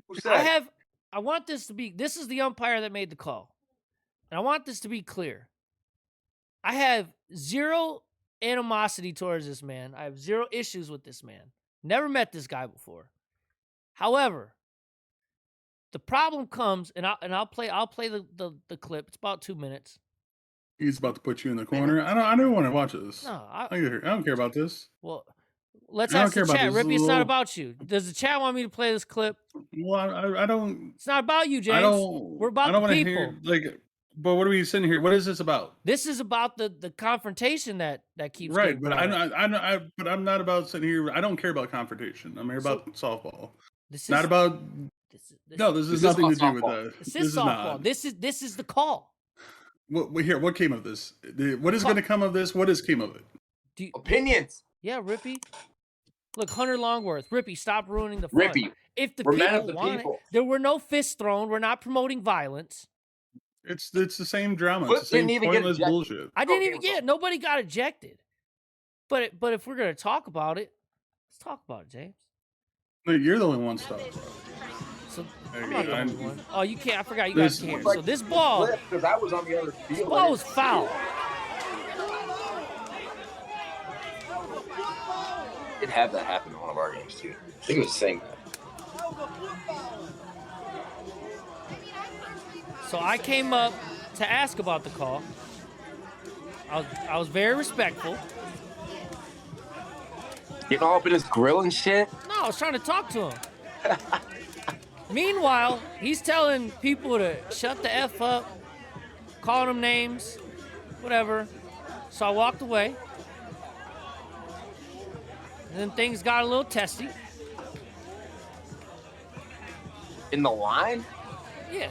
Speaker 3: Who's that?
Speaker 1: I want this to be. This is the umpire that made the call, and I want this to be clear. I have zero animosity towards this man. I have zero issues with this man. Never met this guy before. However, the problem comes, and I'll play the clip. It's about 2 minutes.
Speaker 2: He's about to put you in the corner. I don't want to watch this.
Speaker 1: No,
Speaker 2: I don't care about this.
Speaker 1: Well, let's ask the chat. Rippy, it's not about you. Does the chat want me to play this clip?
Speaker 2: Well, I don't.
Speaker 1: It's not about you, James. We're about the people.
Speaker 2: Hear, But what are we sitting here? What is this about?
Speaker 1: This is about the confrontation that keeps
Speaker 2: Right,
Speaker 1: getting
Speaker 2: but
Speaker 1: brought up.
Speaker 2: but I'm not about sitting here. I don't care about confrontation. I'm here
Speaker 1: So,
Speaker 2: about softball.
Speaker 1: This
Speaker 2: Not
Speaker 1: is
Speaker 2: about. No, this
Speaker 3: This
Speaker 2: is
Speaker 3: is
Speaker 2: nothing to
Speaker 3: about
Speaker 2: do with
Speaker 3: softball.
Speaker 2: that.
Speaker 1: this
Speaker 2: This
Speaker 1: is
Speaker 2: is
Speaker 1: softball.
Speaker 2: not.
Speaker 1: This is the call.
Speaker 2: What came of this? What is going to come of this? What has came of it?
Speaker 3: Opinions.
Speaker 1: Yeah, Rippy. Look, Hunter Longworth. Rippy, stop ruining the fun.
Speaker 3: Rippy.
Speaker 1: If the
Speaker 3: We're men
Speaker 1: people
Speaker 3: of the
Speaker 1: want
Speaker 3: people.
Speaker 1: it, there were no fists thrown. We're not promoting violence.
Speaker 2: It's the same drama.
Speaker 3: Flip
Speaker 2: It's the same
Speaker 3: didn't even get
Speaker 2: pointless
Speaker 3: ejected.
Speaker 2: bullshit.
Speaker 1: I didn't even
Speaker 3: game was
Speaker 1: get. Nobody got ejected. But if we're gonna talk about it, let's talk about it, James.
Speaker 2: No, you're the only one stuck.
Speaker 1: So
Speaker 2: Hey,
Speaker 1: I'm not the only
Speaker 2: I'm-
Speaker 1: one. Oh, you can't. I forgot you guys
Speaker 2: This-
Speaker 1: can't.
Speaker 3: Like,
Speaker 1: So this ball,
Speaker 3: because I was on the other
Speaker 1: this
Speaker 3: field.
Speaker 1: ball was foul.
Speaker 3: Did have that happen in one of our games too. I think it was saying that.
Speaker 1: So I came up to ask about the call. I was very respectful.
Speaker 3: Getting all up in his grill and shit.
Speaker 1: No, I was trying to talk to him. Meanwhile, he's telling people to shut the F up, calling them names, whatever. So I walked away. And then things got a little testy.
Speaker 3: In the line?
Speaker 1: Yeah,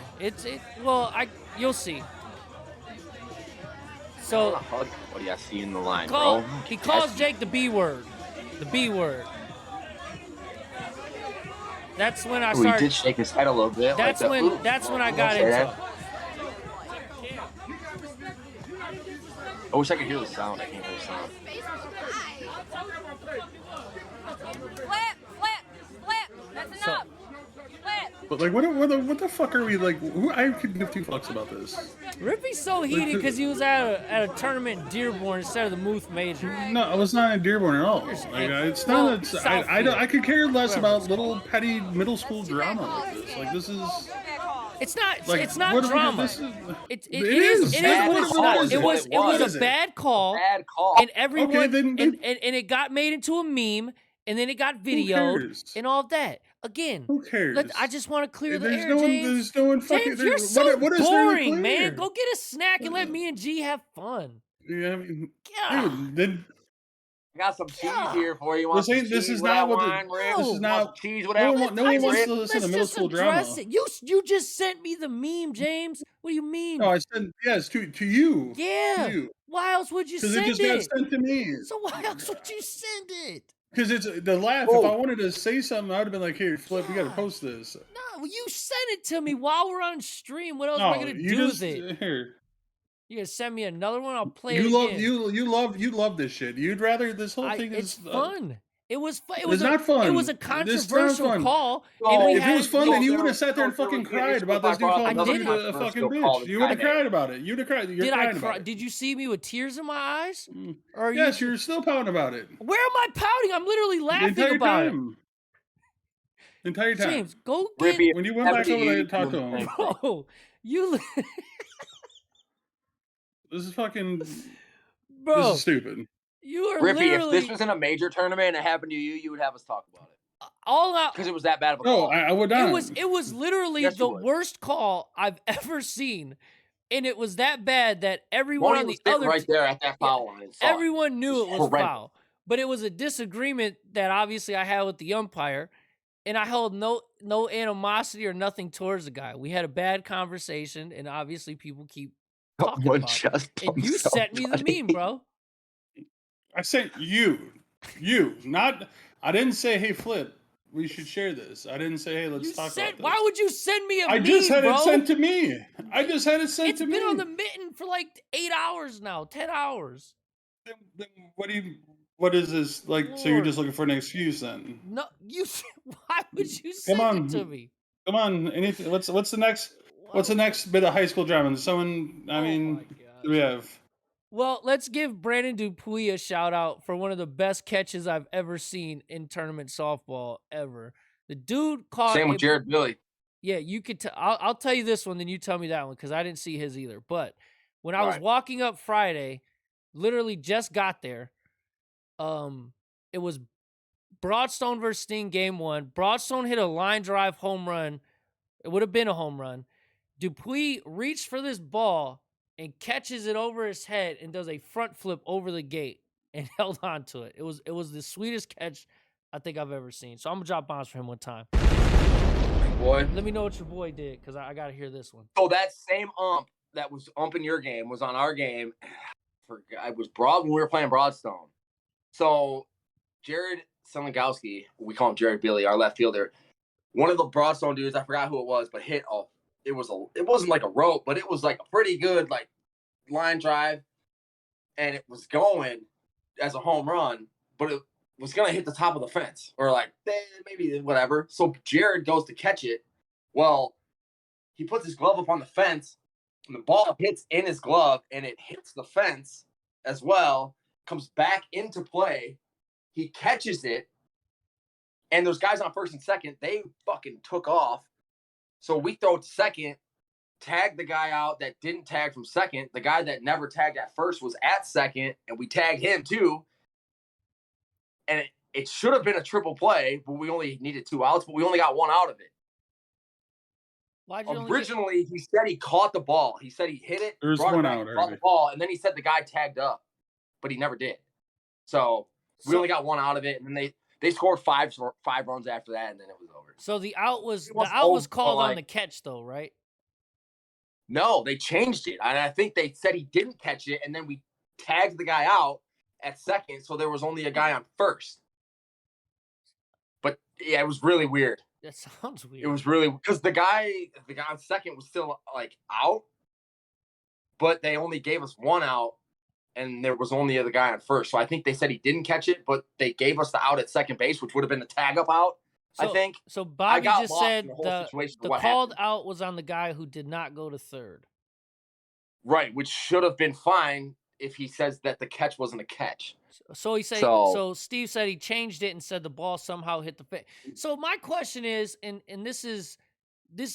Speaker 1: well, you'll see. So
Speaker 3: What do you see in the line,
Speaker 1: call,
Speaker 3: bro?
Speaker 1: he calls Jake the B word. The B word. That's when I
Speaker 3: He
Speaker 1: started.
Speaker 3: did shake his head a little bit.
Speaker 1: That's
Speaker 3: like
Speaker 1: when that's when I got
Speaker 3: Don't say
Speaker 1: into
Speaker 3: that.
Speaker 1: it.
Speaker 3: I wish I could hear the sound. I can't hear the sound.
Speaker 4: Flip. That's
Speaker 1: So-
Speaker 4: enough. Flip.
Speaker 2: But like, what the fuck are we like? I could give two fucks about this.
Speaker 1: Rippy's so heated because he was at a tournament in Dearborn instead of the MUTH major.
Speaker 2: No, I was not in Dearborn at all. Like, it's not.
Speaker 1: Well,
Speaker 2: It's, I could care less
Speaker 1: Whatever
Speaker 2: about
Speaker 1: it's
Speaker 2: little petty middle school drama like this. Like this is.
Speaker 1: It's not.
Speaker 2: Like,
Speaker 1: it's not
Speaker 2: what are we-
Speaker 1: drama.
Speaker 2: this is-
Speaker 1: It
Speaker 2: It
Speaker 1: is.
Speaker 2: is.
Speaker 1: It
Speaker 3: Bad
Speaker 1: is what it's
Speaker 3: call
Speaker 1: not.
Speaker 3: is
Speaker 1: It
Speaker 3: what
Speaker 1: was.
Speaker 3: it
Speaker 1: It was
Speaker 3: was.
Speaker 1: a bad call,
Speaker 3: Bad call.
Speaker 1: and everyone.
Speaker 2: then-
Speaker 1: and it got made into a meme, and then it got videoed,
Speaker 2: cares?
Speaker 1: and all of that. Again,
Speaker 2: Who cares?
Speaker 1: I just want to clear the
Speaker 2: There's
Speaker 1: air,
Speaker 2: no one.
Speaker 1: James.
Speaker 2: There's no one fucking.
Speaker 1: James, you're
Speaker 2: there-
Speaker 1: so
Speaker 2: what is there to
Speaker 1: boring, man.
Speaker 2: clear?
Speaker 1: Go get a snack and let me and G have fun.
Speaker 2: Yeah, I mean,
Speaker 1: God.
Speaker 2: dude, then
Speaker 3: I got some cheese
Speaker 1: Yeah.
Speaker 3: here for you. You want
Speaker 2: This ain't-
Speaker 3: some
Speaker 2: this
Speaker 3: cheese
Speaker 2: is
Speaker 3: with
Speaker 2: not
Speaker 3: that
Speaker 2: what the-
Speaker 3: wine, Rick?
Speaker 1: this is
Speaker 3: Want
Speaker 2: not-
Speaker 3: some cheese with that
Speaker 2: no one wants to listen to middle
Speaker 1: Let's
Speaker 2: school
Speaker 1: just address
Speaker 2: drama.
Speaker 1: it. You just sent me the meme, James. What do you mean?
Speaker 2: No, I said yes to you.
Speaker 1: Yeah.
Speaker 2: To you.
Speaker 1: Why else would you
Speaker 2: Because
Speaker 1: send
Speaker 2: it just got sent to me.
Speaker 1: So why else would you send it?
Speaker 2: Because it's the laugh.
Speaker 3: Oh.
Speaker 2: If I wanted to say something, I would have been like, "Here, Flip, you got to post this."
Speaker 1: No, you sent it to me while we're on stream. What else am I
Speaker 2: No,
Speaker 1: gonna
Speaker 2: you
Speaker 1: do
Speaker 2: just
Speaker 1: with it?
Speaker 2: here.
Speaker 1: You gonna send me another one? I'll play
Speaker 2: You
Speaker 1: it
Speaker 2: love
Speaker 1: again.
Speaker 2: you love this shit. You'd rather this whole thing
Speaker 1: It's
Speaker 2: is
Speaker 1: fun. It was fun. It
Speaker 2: It's
Speaker 1: was
Speaker 2: not fun.
Speaker 1: It was a
Speaker 2: It's not
Speaker 1: controversial
Speaker 2: fun.
Speaker 1: call.
Speaker 3: No,
Speaker 1: and we
Speaker 2: If
Speaker 1: had,
Speaker 2: it was fun,
Speaker 1: we-
Speaker 2: then you would have sat there and fucking cried about this dude calling
Speaker 1: I
Speaker 2: another
Speaker 1: didn't.
Speaker 2: dude a fucking bitch. You would have cried about it. You'd have cried. You're
Speaker 1: Did I
Speaker 2: crying
Speaker 1: cry?
Speaker 2: about it.
Speaker 1: Did you see me with tears in my eyes? Or are
Speaker 2: Yes,
Speaker 1: you?
Speaker 2: you're still pouting about it.
Speaker 1: Where am I pouting? I'm literally
Speaker 2: The
Speaker 1: laughing
Speaker 2: entire
Speaker 1: about
Speaker 2: time. The entire
Speaker 1: it.
Speaker 2: time.
Speaker 1: James, go get.
Speaker 3: Rippy,
Speaker 2: When you went back over there and talked to him,
Speaker 1: Bro, you.
Speaker 2: this is fucking.
Speaker 1: Bro,
Speaker 2: This is stupid.
Speaker 1: you are
Speaker 3: Rippy, if
Speaker 1: literally
Speaker 3: this was in a major tournament and it happened to you, you would have us talk about it
Speaker 1: all out.
Speaker 3: because it was that bad of a
Speaker 2: No,
Speaker 3: call.
Speaker 2: I would not.
Speaker 1: It was literally
Speaker 3: Yes, you
Speaker 1: the
Speaker 3: would.
Speaker 1: worst call I've ever seen, and it was that bad that everyone
Speaker 3: Bonnie
Speaker 1: on
Speaker 3: was
Speaker 1: the
Speaker 3: sitting
Speaker 1: other
Speaker 3: right there at that foul line. and saw it.
Speaker 1: everyone knew it was
Speaker 3: horrendous.
Speaker 1: foul, but it was a disagreement that obviously I had with the umpire, and I held no animosity or nothing towards the guy. We had a bad conversation, and obviously people keep talking
Speaker 3: Someone
Speaker 1: about it.
Speaker 3: just
Speaker 1: And you
Speaker 3: so
Speaker 1: sent me the
Speaker 3: funny.
Speaker 1: meme, bro.
Speaker 2: I sent you, not. I didn't say, "Hey, Flip, we should share this." I didn't say, "Hey, let's
Speaker 1: You
Speaker 2: talk
Speaker 1: sent.
Speaker 2: about this."
Speaker 1: Why would you send me a
Speaker 2: I
Speaker 1: meme,
Speaker 2: just had
Speaker 1: bro?
Speaker 2: it sent to me. I just had it sent
Speaker 1: It's
Speaker 2: to
Speaker 1: been
Speaker 2: me.
Speaker 1: on the mitten for like 8 hours now, 10 hours.
Speaker 2: Then what do you? What is this like? So you're
Speaker 1: Lord.
Speaker 2: just looking for an excuse then?
Speaker 1: No, you. Why would you send
Speaker 2: on.
Speaker 1: it to me?
Speaker 2: Come on. Anything? What's the next? What's the
Speaker 1: Why-
Speaker 2: next bit of high school drama? Someone. I
Speaker 1: Oh
Speaker 2: mean,
Speaker 1: my
Speaker 2: do we
Speaker 1: gosh.
Speaker 2: have?
Speaker 1: Well, let's give Brandon Dupuy a shout out for one of the best catches I've ever seen in tournament softball ever. The dude caught.
Speaker 3: Same with Jared Billy.
Speaker 1: Yeah, you could. I'll tell you this one, then you tell me that one because I didn't see his either. But when I was
Speaker 3: Right.
Speaker 1: walking up Friday, literally just got there. It was Broadstone versus Sting game 1. Broadstone hit a line drive home run. It would have been a home run. Dupuis reached for this ball and catches it over his head and does a front flip over the gate and held on to it. It was the sweetest catch I think I've ever seen. So I'm gonna drop bombs for him one time.
Speaker 3: Boy.
Speaker 1: Let me know what your boy did, because I gotta hear this one.
Speaker 3: So that same ump that was umping your game was on our game. It was Broad when we were playing Broadstone. So Jared Selengowski, we call him Jared Billy, our left fielder. One of the Broadstone dudes, I forgot who it was, but hit it wasn't like a rope, but it was like a pretty good like line drive, and it was going as a home run, but it was gonna hit the top of the fence or like maybe whatever. So Jared goes to catch it. Well, he puts his glove up on the fence, and the ball hits in his glove, and it hits the fence as well. Comes back into play. He catches it, and those guys on first and second, they fucking took off. So we throw it to second, tag the guy out that didn't tag from second. The guy that never tagged at first was at second, and we tagged him too. And it should have been a triple play, but we only needed 2 outs, but we only got 1 out of it. Originally, he said he caught the ball. He said he hit it.
Speaker 2: There's 1 out
Speaker 3: caught the ball, and then he said the guy tagged up, but he never did. So we only got 1 out of it, and then they scored five runs after that, and then it was over.
Speaker 1: So the out was called on the catch, though, right?
Speaker 3: No, they changed it, and I think they said he didn't catch it, and then we tagged the guy out at second, so there was only a guy on first. But yeah, it was really weird.
Speaker 1: That sounds weird.
Speaker 3: It was really because the guy on second was still like out, but they only gave us 1 out, and there was only the guy on first. So I think they said he didn't catch it, but they gave us the out at second base, which would have been the tag up out. I think.
Speaker 1: So Bobby just said the called out was on the guy who did not go to third.
Speaker 3: Right, which should have been fine if he says that the catch wasn't a catch.
Speaker 1: So he said. So Steve said he changed it and said the ball somehow hit the fence. So my question is, and this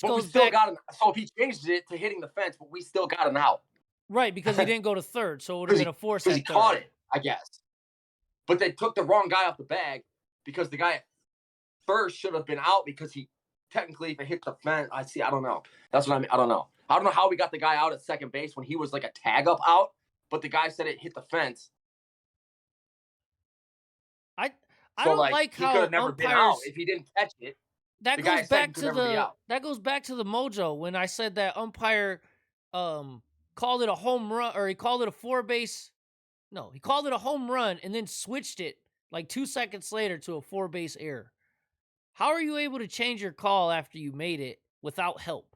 Speaker 1: goes back.
Speaker 3: So if he changed it to hitting the fence, but we still got an out.
Speaker 1: Right, because he didn't go to third, so it would have been a force.
Speaker 3: Because he caught it, I guess. But they took the wrong guy off the bag because the guy at first should have been out because he technically, if it hit the fence, I don't know. That's what I mean. I don't know how we got the guy out at second base when he was like a tag up out, but the guy said it hit the fence.
Speaker 1: I don't like how
Speaker 3: he could have never been out if he didn't catch it.
Speaker 1: That goes back to the mojo when I said that umpire called it a home run, or he called it a he called it a home run and then switched it like 2 seconds later to a 4-base error. How are you able to change your call after you made it without help,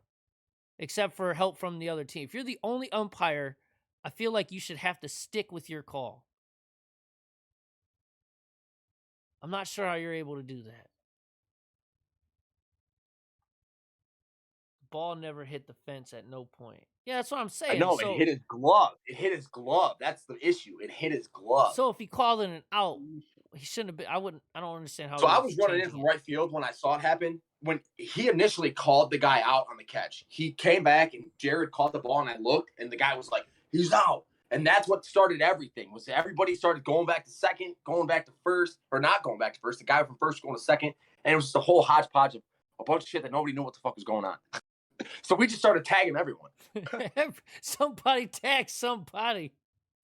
Speaker 1: except for help from the other team? If you're the only umpire, I feel like you should have to stick with your call. I'm not sure how you're able to do that. Ball never hit the fence at no point. Yeah, that's what I'm saying.
Speaker 3: I know, it hit his glove. That's the issue. It hit his glove.
Speaker 1: So if he called it an out, he shouldn't have been. I don't understand how.
Speaker 3: So I was running in from right field when I saw it happen. When he initially called the guy out on the catch, he came back and Jared caught the ball, and I looked, and the guy was like, "He's out." And that's what started everything. Was everybody started going back to second, going back to first, or not going back to first. The guy from first going to second, and it was just a whole hodgepodge of a bunch of shit that nobody knew what the fuck was going on. So we just started tagging everyone.
Speaker 1: Somebody tagged somebody.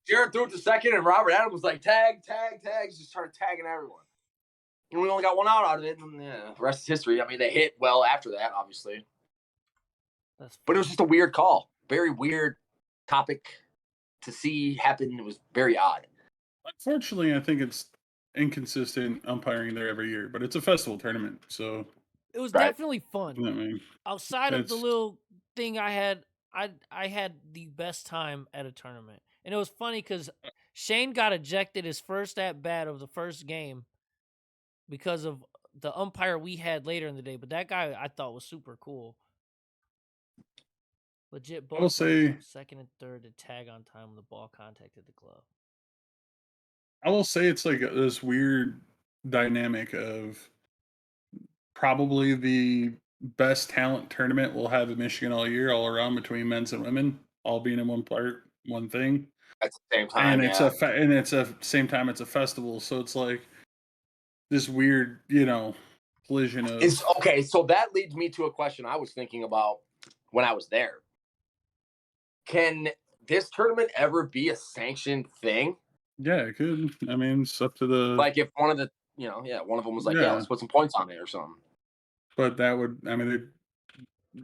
Speaker 3: Jared threw it to second, and Robert Adams was like, tag, tag, tag. He just started tagging everyone. And we only got 1 out of it, and the rest is history. I mean, they hit well after that, obviously. But it was just a weird call. Very weird topic to see happen. It was very odd.
Speaker 2: Unfortunately, I think it's inconsistent umpiring there every year, but it's a festival tournament, so
Speaker 1: it was definitely fun.
Speaker 2: I mean,
Speaker 1: outside of the little thing I had the best time at a tournament. And it was funny because Shane got ejected his first at bat of the first game because of the umpire we had later in the day. But that guy I thought was super cool. Legit, both second and third to tag on time when the ball contacted the glove.
Speaker 2: I will say it's like this weird dynamic of probably the best talent tournament we'll have in Michigan all year, all around, between men's and women, all being in one thing.
Speaker 3: At the same time,
Speaker 2: and it's same time it's a festival, so it's like this weird, collision of.
Speaker 3: Okay, so that leads me to a question I was thinking about when I was there. Can this tournament ever be a sanctioned thing?
Speaker 2: Yeah, it could. I mean, it's up to the
Speaker 3: Like if one of the, one of them was like, yeah,
Speaker 2: yeah,
Speaker 3: let's put some points on it or something.
Speaker 2: but that would, I mean,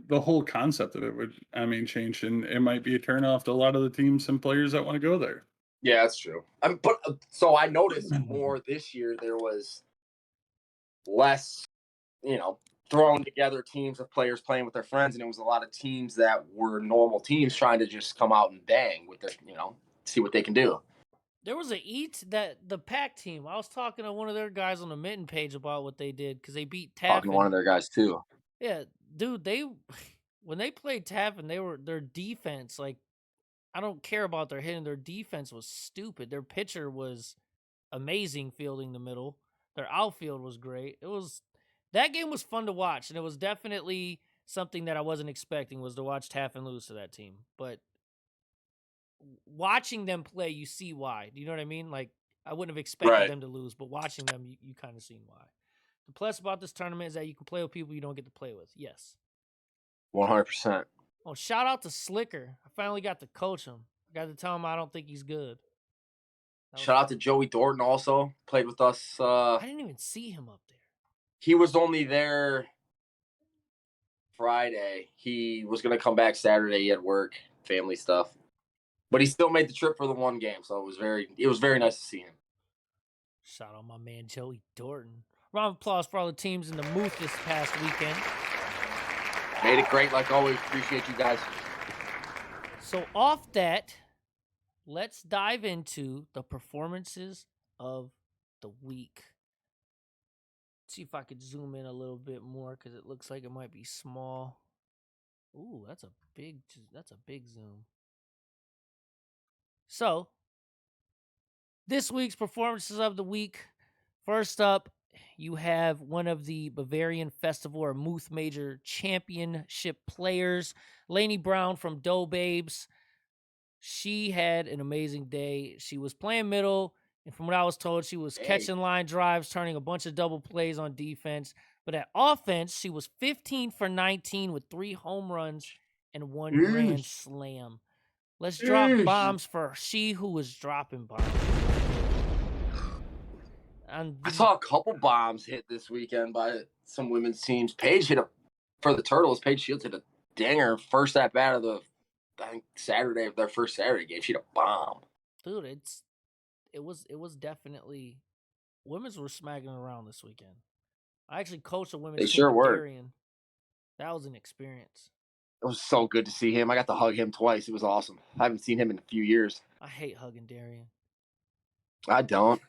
Speaker 2: the whole concept of it would, I mean, change, and it might be a turnoff to a lot of the teams and players that want to go there.
Speaker 3: Yeah, that's true. But so I noticed more this year. There was less, thrown together teams of players playing with their friends, and it was a lot of teams that were normal teams trying to just come out and bang with their, see what they can do.
Speaker 1: There was the Pack team. I was talking to one of their guys on the Mitten page about what they did because they beat Taffin.
Speaker 3: Talking to one of their guys too.
Speaker 1: Yeah, dude, when they played Taffin, their defense, like, I don't care about their hitting. Their defense was stupid. Their pitcher was amazing fielding the middle. Their outfield was great. That game was fun to watch, and it was definitely something that I wasn't expecting, was to watch Taffin lose to that team. But watching them play, you see why. Do you know what I mean? Like, I wouldn't have expected them to lose, but watching them, you kind of seen why. The plus about this tournament is that you can play with people you don't get to play with. Yes.
Speaker 3: 100%.
Speaker 1: Oh, shout out to Slicker. I finally got to coach him. I got to tell him I don't think he's good.
Speaker 3: Shout out to Joey Dorton also. Played with us.
Speaker 1: I didn't even see him up there.
Speaker 3: He was only there Friday. He was going to come back Saturday. He had work, family stuff. But he still made the trip for the one game, so it was very nice to see him.
Speaker 1: Shout out my man Joey Dorton. Round of applause for all the teams in the MUTH this past weekend.
Speaker 3: Made it great like always. Appreciate you guys.
Speaker 1: So off that, let's dive into the performances of the week. Let's see if I could zoom in a little bit more because it looks like it might be small. Ooh, that's a big zoom. So, this week's performances of the week. First up, you have one of the Bavarian Festival or MUTH Major Championship players, Lainey Brown from Doe Babes. She had an amazing day. She was playing middle, and from what I was told, she was catching line drives, turning a bunch of double plays on defense. But at offense, she was 15 for 19 with 3 home runs and 1 grand slam. Let's drop bombs for she who was dropping bombs.
Speaker 3: I saw a couple bombs hit this weekend by some women's teams. Paige hit for the Turtles. Paige Shields hit a dinger first at bat of their first Saturday game. She hit a bomb.
Speaker 1: Dude, it was definitely, women's were smacking around this weekend. I actually coached a women's team.
Speaker 3: They sure were.
Speaker 1: Darian. That was an experience.
Speaker 3: It was so good to see him. I got to hug him twice. It was awesome. I haven't seen him in a few years.
Speaker 1: I hate hugging Darian.
Speaker 3: I don't.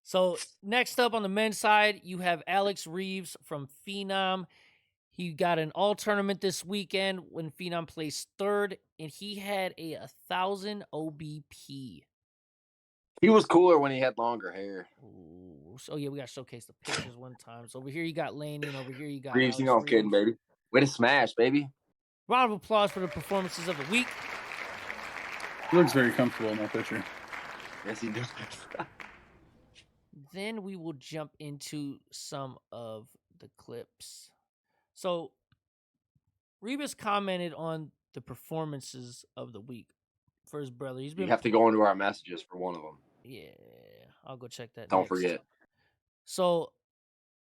Speaker 1: So next up on the men's side, you have Alex Reeves from Phenom. He got an all tournament this weekend when Phenom placed 3rd, and he had a 1,000 OBP.
Speaker 3: He was cooler when he had longer hair.
Speaker 1: Ooh. So yeah, we got to showcase the pictures one time. So over here you got Laney, and over here you got
Speaker 3: Reeves. You know I'm kidding, baby. Way to smash, baby.
Speaker 1: Round of applause for the performances of the week.
Speaker 2: He looks very comfortable in that picture.
Speaker 3: Yes, he does.
Speaker 1: Then we will jump into some of the clips. So, Rebus commented on the performances of the week for his brother.
Speaker 3: You have to go into our messages for one of them.
Speaker 1: Yeah, I'll go check that.
Speaker 3: Don't forget.
Speaker 1: So,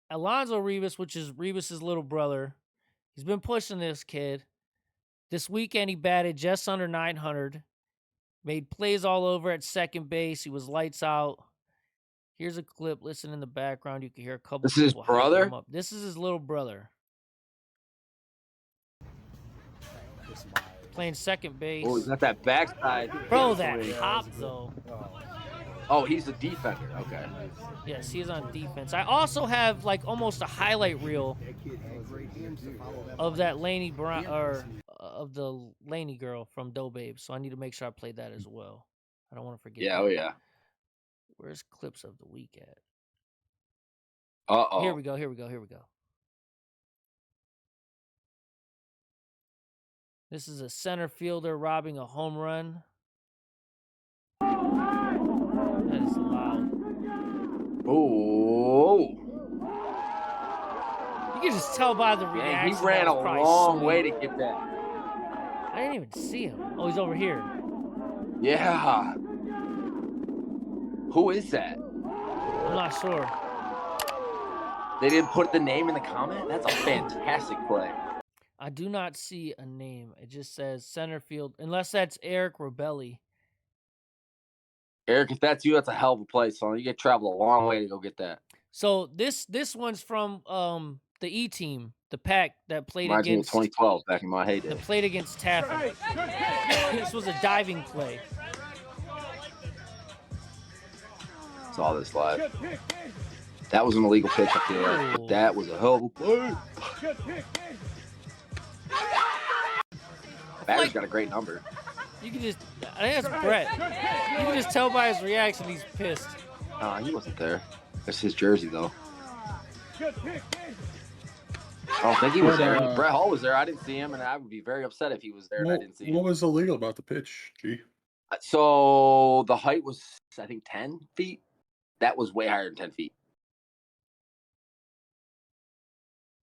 Speaker 1: Alonzo Rebus, which is Rebus's little brother, he's been pushing this kid. This weekend, he batted just under 900, made plays all over at second base. He was lights out. Here's a clip. Listen in the background. You can hear a couple.
Speaker 3: This is his brother?
Speaker 1: This is his little brother. Playing second base.
Speaker 3: Oh, he's got that backside.
Speaker 1: Bro, that hop, though.
Speaker 3: Oh, he's a defender. Okay.
Speaker 1: Yes, he's on defense. I also have, like, almost a highlight reel of that Lainey Brown, or of the Lainey girl from Doe Babes. So I need to make sure I play that as well. I don't want to forget.
Speaker 3: Yeah,
Speaker 1: that.
Speaker 3: oh yeah.
Speaker 1: Where's clips of the week at?
Speaker 3: Uh-oh.
Speaker 1: Here we go. This is a center fielder robbing a home run. That is loud.
Speaker 3: Oh.
Speaker 1: You can just tell by the
Speaker 3: Dang,
Speaker 1: reaction.
Speaker 3: he ran
Speaker 1: that
Speaker 3: a
Speaker 1: was probably
Speaker 3: long
Speaker 1: sweet.
Speaker 3: way to get that.
Speaker 1: I didn't even see him. Oh, he's over here.
Speaker 3: Yeah. Who is that?
Speaker 1: I'm not sure.
Speaker 3: They didn't put the name in the comment? That's a fantastic play.
Speaker 1: I do not see a name. It just says center field, unless that's Eric Rebelli.
Speaker 3: Eric, if that's you, that's a hell of a play, son. You get to travel a long way to go get that.
Speaker 1: So this one's from the E team, the pack that played
Speaker 3: Reminds me of
Speaker 1: against
Speaker 3: 2012 back in my heyday.
Speaker 1: that played against Taffin. This was a diving play.
Speaker 3: Saw this live. That was an illegal pitch up there. But that was a hell of a play. Batter's got a great number.
Speaker 1: You can just, I think that's Brett. You can just tell by his reaction he's pissed.
Speaker 3: He wasn't there. That's his jersey, though. I don't think he was there. Brett Hall was there. I didn't see him, and I would be very upset if he was there and I didn't see him.
Speaker 2: What was illegal about the pitch, G?
Speaker 3: So the height was, I think, 10 feet. That was way higher than 10 feet.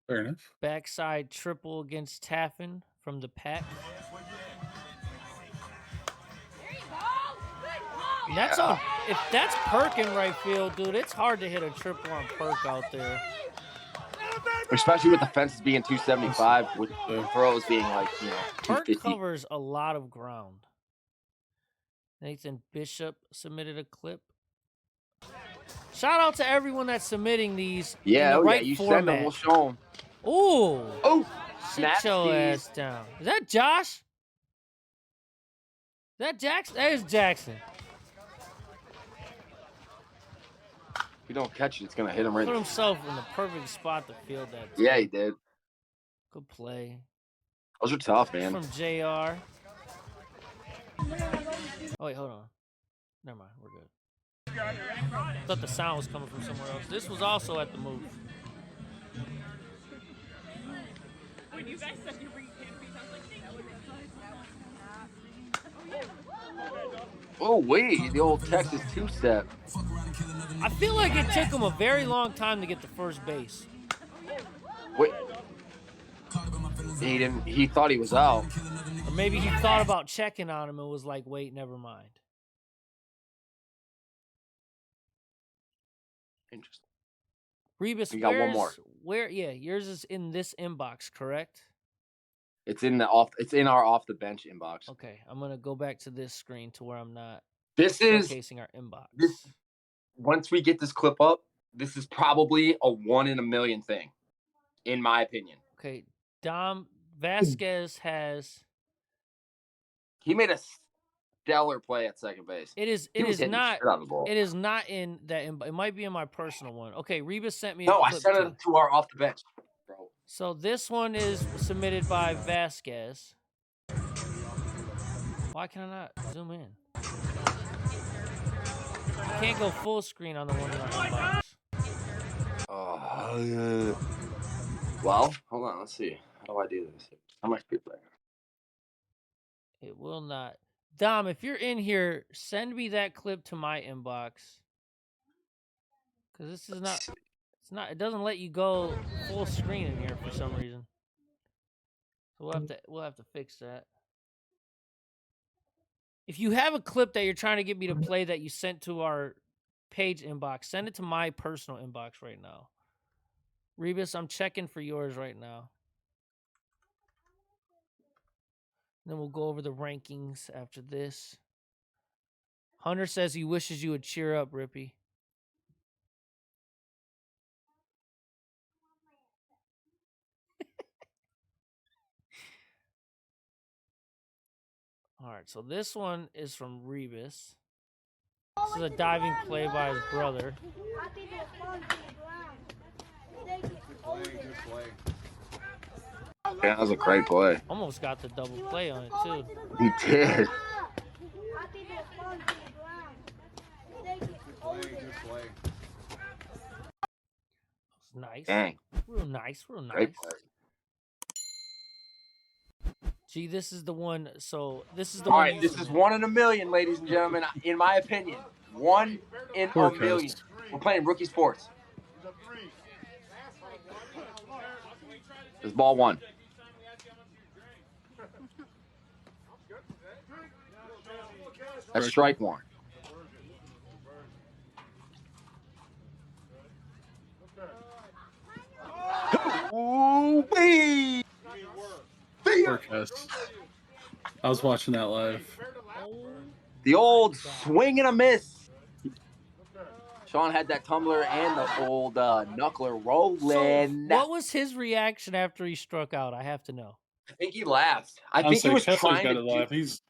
Speaker 2: Fair enough.
Speaker 1: Backside triple against Taffin from the pack. That's on. If that's Perk in right field, dude, it's hard to hit a triple on Perk out there.
Speaker 3: Especially with the fences being 275, with the throws being like, you know,
Speaker 1: Perk
Speaker 3: 250.
Speaker 1: covers a lot of ground. Nathan Bishop submitted a clip. Shout out to everyone that's submitting these in the right
Speaker 3: you
Speaker 1: format.
Speaker 3: send them, we'll show them.
Speaker 1: Ooh.
Speaker 3: Oh,
Speaker 1: Sit your ass down. Is that Josh? Is that Jackson? That is Jackson.
Speaker 3: If you don't catch it, it's going to hit him right
Speaker 1: Put
Speaker 3: in the
Speaker 1: himself in the perfect spot to field that.
Speaker 3: Yeah, he did.
Speaker 1: Good play.
Speaker 3: Those are tough, man.
Speaker 1: From JR. Oh, wait, hold on. Never mind. We're good. I thought the sound was coming from somewhere else. This was also at the MUTH.
Speaker 5: When you guys said you bring candies, I was like,
Speaker 3: Oh, wait. The old Texas two-step.
Speaker 1: I feel like it took him a very long time to get to first base.
Speaker 3: Wait. He thought he was out.
Speaker 1: Or maybe he thought about checking on him and was like, wait, never mind.
Speaker 3: Interesting.
Speaker 1: Rebus,
Speaker 3: You got one more.
Speaker 1: Yeah, yours is in this inbox, correct?
Speaker 3: It's in our off the bench inbox.
Speaker 1: Okay, I'm gonna go back to this screen to where I'm not
Speaker 3: This is
Speaker 1: showcasing our inbox.
Speaker 3: Once we get this clip up, this is probably a 1 in a million thing, in my opinion.
Speaker 1: Okay, Dom Vasquez has.
Speaker 3: He made a stellar play at second base.
Speaker 1: It is not. It is not in that. It might be in my personal one. Okay, Rebus sent me.
Speaker 3: No,
Speaker 1: a
Speaker 3: I
Speaker 1: clip
Speaker 3: sent
Speaker 1: too.
Speaker 3: it to our off the bench, bro.
Speaker 1: So this one is submitted by Vasquez. Why can I not zoom in? You can't go full screen on the one in our inbox.
Speaker 3: Well, hold on. Let's see. How do I do this? How much people are there?
Speaker 1: It will not. Dom, if you're in here, send me that clip to my inbox. Because this is not. It's not. It doesn't let you go full screen in here for some reason. So we'll have to fix that. If you have a clip that you're trying to get me to play that you sent to our page inbox, send it to my personal inbox right now. Rebus, I'm checking for yours right now. Then we'll go over the rankings after this. Hunter says he wishes you would cheer up, Rippy. All right, so this one is from Rebus. This is a diving play by his brother.
Speaker 3: Yeah, that was a great play.
Speaker 1: Almost got the double play on it, too.
Speaker 3: He did.
Speaker 1: Nice.
Speaker 3: Dang.
Speaker 1: Real nice, real nice.
Speaker 3: Great play.
Speaker 1: Gee, this is the one. So this is the
Speaker 3: All
Speaker 1: one.
Speaker 3: right, this is 1 in a million, ladies and gentlemen. In my opinion, 1 in a million. We're playing rookie sports. It's ball one. That's strike one. Ooh-wee!
Speaker 2: Forecast. I was watching that live.
Speaker 3: The old swing and a miss. Sean had that tumbler and the old knuckler rolling.
Speaker 1: So, what was his reaction after he struck out? I have to know.
Speaker 3: I think he laughed. I think
Speaker 2: Honestly,
Speaker 3: he was
Speaker 2: Kessler's
Speaker 3: trying
Speaker 2: got
Speaker 3: to
Speaker 2: to laugh. He's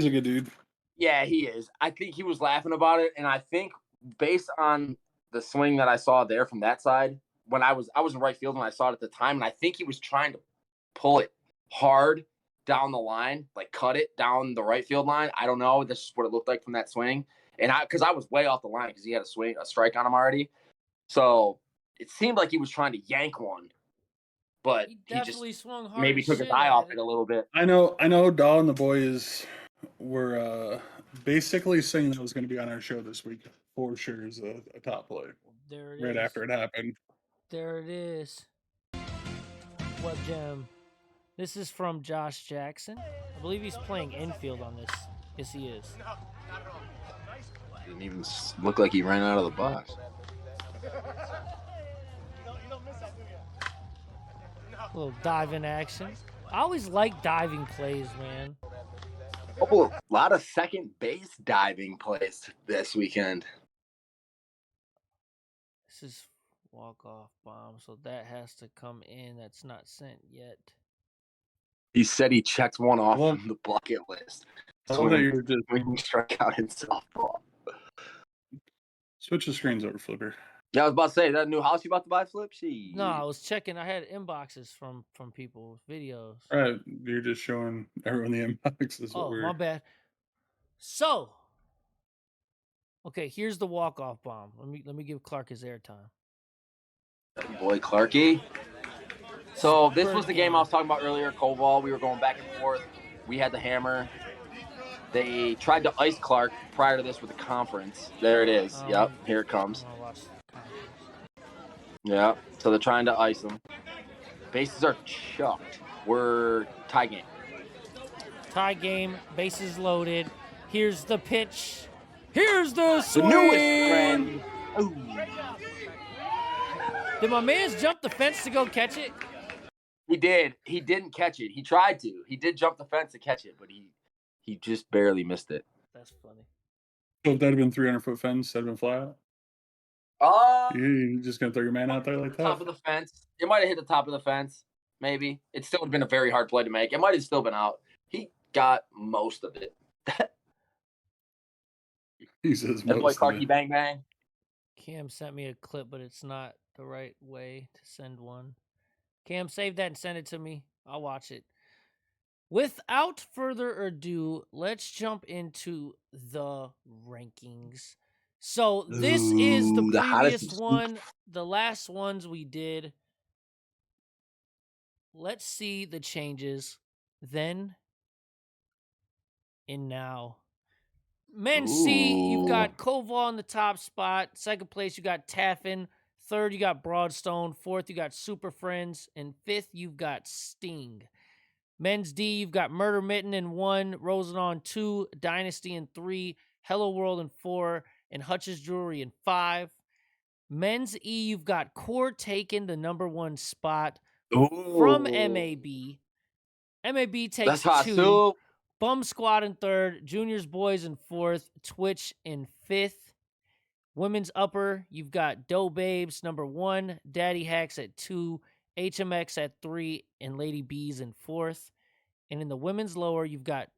Speaker 2: a good dude.
Speaker 3: Yeah, he is. I think he was laughing about it, and I think based on the swing that I saw there from that side, when I was in right field when I saw it at the time, and I think he was trying to pull it hard down the line, like cut it down the right field line. I don't know. This is what it looked like from that swing, and because I was way off the line because he had a strike on him already, so it seemed like he was trying to yank one, but
Speaker 1: He
Speaker 3: he just
Speaker 1: definitely swung hard.
Speaker 3: maybe
Speaker 1: as
Speaker 3: took his
Speaker 1: shit
Speaker 3: eye
Speaker 1: at
Speaker 3: off
Speaker 1: it.
Speaker 3: it a little bit.
Speaker 2: I know. Dahl and the boys were basically saying that was going to be on our show this week for sure as a top play.
Speaker 1: There it
Speaker 2: Right
Speaker 1: is.
Speaker 2: after it happened.
Speaker 1: There it is. Web Gem. This is from Josh Jackson. I believe he's playing infield on this. Yes, he is.
Speaker 3: Didn't even look like he ran out of the box.
Speaker 1: A little diving action. I always like diving plays, man.
Speaker 3: Oh, a lot of second base diving plays this weekend.
Speaker 1: This is walk-off bomb, so that has to come in. That's not sent yet.
Speaker 3: He said he checked one off
Speaker 2: Well-
Speaker 3: from the bucket list.
Speaker 2: I love that you were just
Speaker 3: When he struck out in softball.
Speaker 2: switch the screens over, Flipper.
Speaker 3: Yeah, I was about to say, that new house you about to buy, Flip?
Speaker 1: No, I was checking. I had inboxes from people, videos.
Speaker 2: All right, you're just showing everyone the inboxes.
Speaker 1: Oh, my bad. So, okay, here's the walk-off bomb. Let me give Clark his airtime.
Speaker 3: Boy, Clarky. So this was the game I
Speaker 1: Game.
Speaker 3: was talking about earlier, Koval. We were going back and forth. We had the hammer. They tried to ice Clark prior to this with a conference. There it is. Yep, here it comes.
Speaker 1: I'm gonna watch the conference.
Speaker 3: Yeah, so they're trying to ice him. Bases are chucked. We're tie game.
Speaker 1: Tie game, bases loaded. Here's the pitch. Here's the
Speaker 3: The
Speaker 1: swing.
Speaker 3: newest friend. Ooh.
Speaker 1: Did my man's jump the fence to go catch it?
Speaker 3: He did. He didn't catch it. He tried to. He did jump the fence to catch it, but he just barely missed it.
Speaker 1: That's funny.
Speaker 2: So if that had been 300-foot fence, that'd been flat. You just gonna throw your man out there like that?
Speaker 3: Top of the fence. It might have hit the top of the fence. Maybe. It still would have been a very hard play to make. It might have still been out. He got most of it.
Speaker 2: He says
Speaker 3: That boy
Speaker 2: most of
Speaker 3: Clarky
Speaker 2: it.
Speaker 3: bang bang.
Speaker 1: Cam sent me a clip, but it's not the right way to send one. Cam, save that and send it to me. I'll watch it. Without further ado, let's jump into the rankings. So this is the
Speaker 3: Ooh, the hottest
Speaker 1: previous
Speaker 3: scoop.
Speaker 1: one, the last ones we did. Let's see the changes then and now. Men C, you've got Koval in the top spot. Second place, you got Taffin. Third, you got Broadstone. Fourth, you got Super Friends. And fifth, you've got Sting. Men's D, you've got Murder Mitten in 1, Rosenon in 2, Dynasty in 3, Hello World in 4, and Hutch's Jewelry in 5. Men's E, you've got Core taking the number 1 spot from MAB. MAB takes
Speaker 3: That's hot
Speaker 1: 2.
Speaker 3: soup.
Speaker 1: Bum Squad in 3rd, Juniors Boys in 4th, Twitch in 5th. Women's Upper, you've got Doe Babes number 1, Daddy Hacks at 2, HMX at 3, and Lady Bees in 4th. And in the women's lower, you've got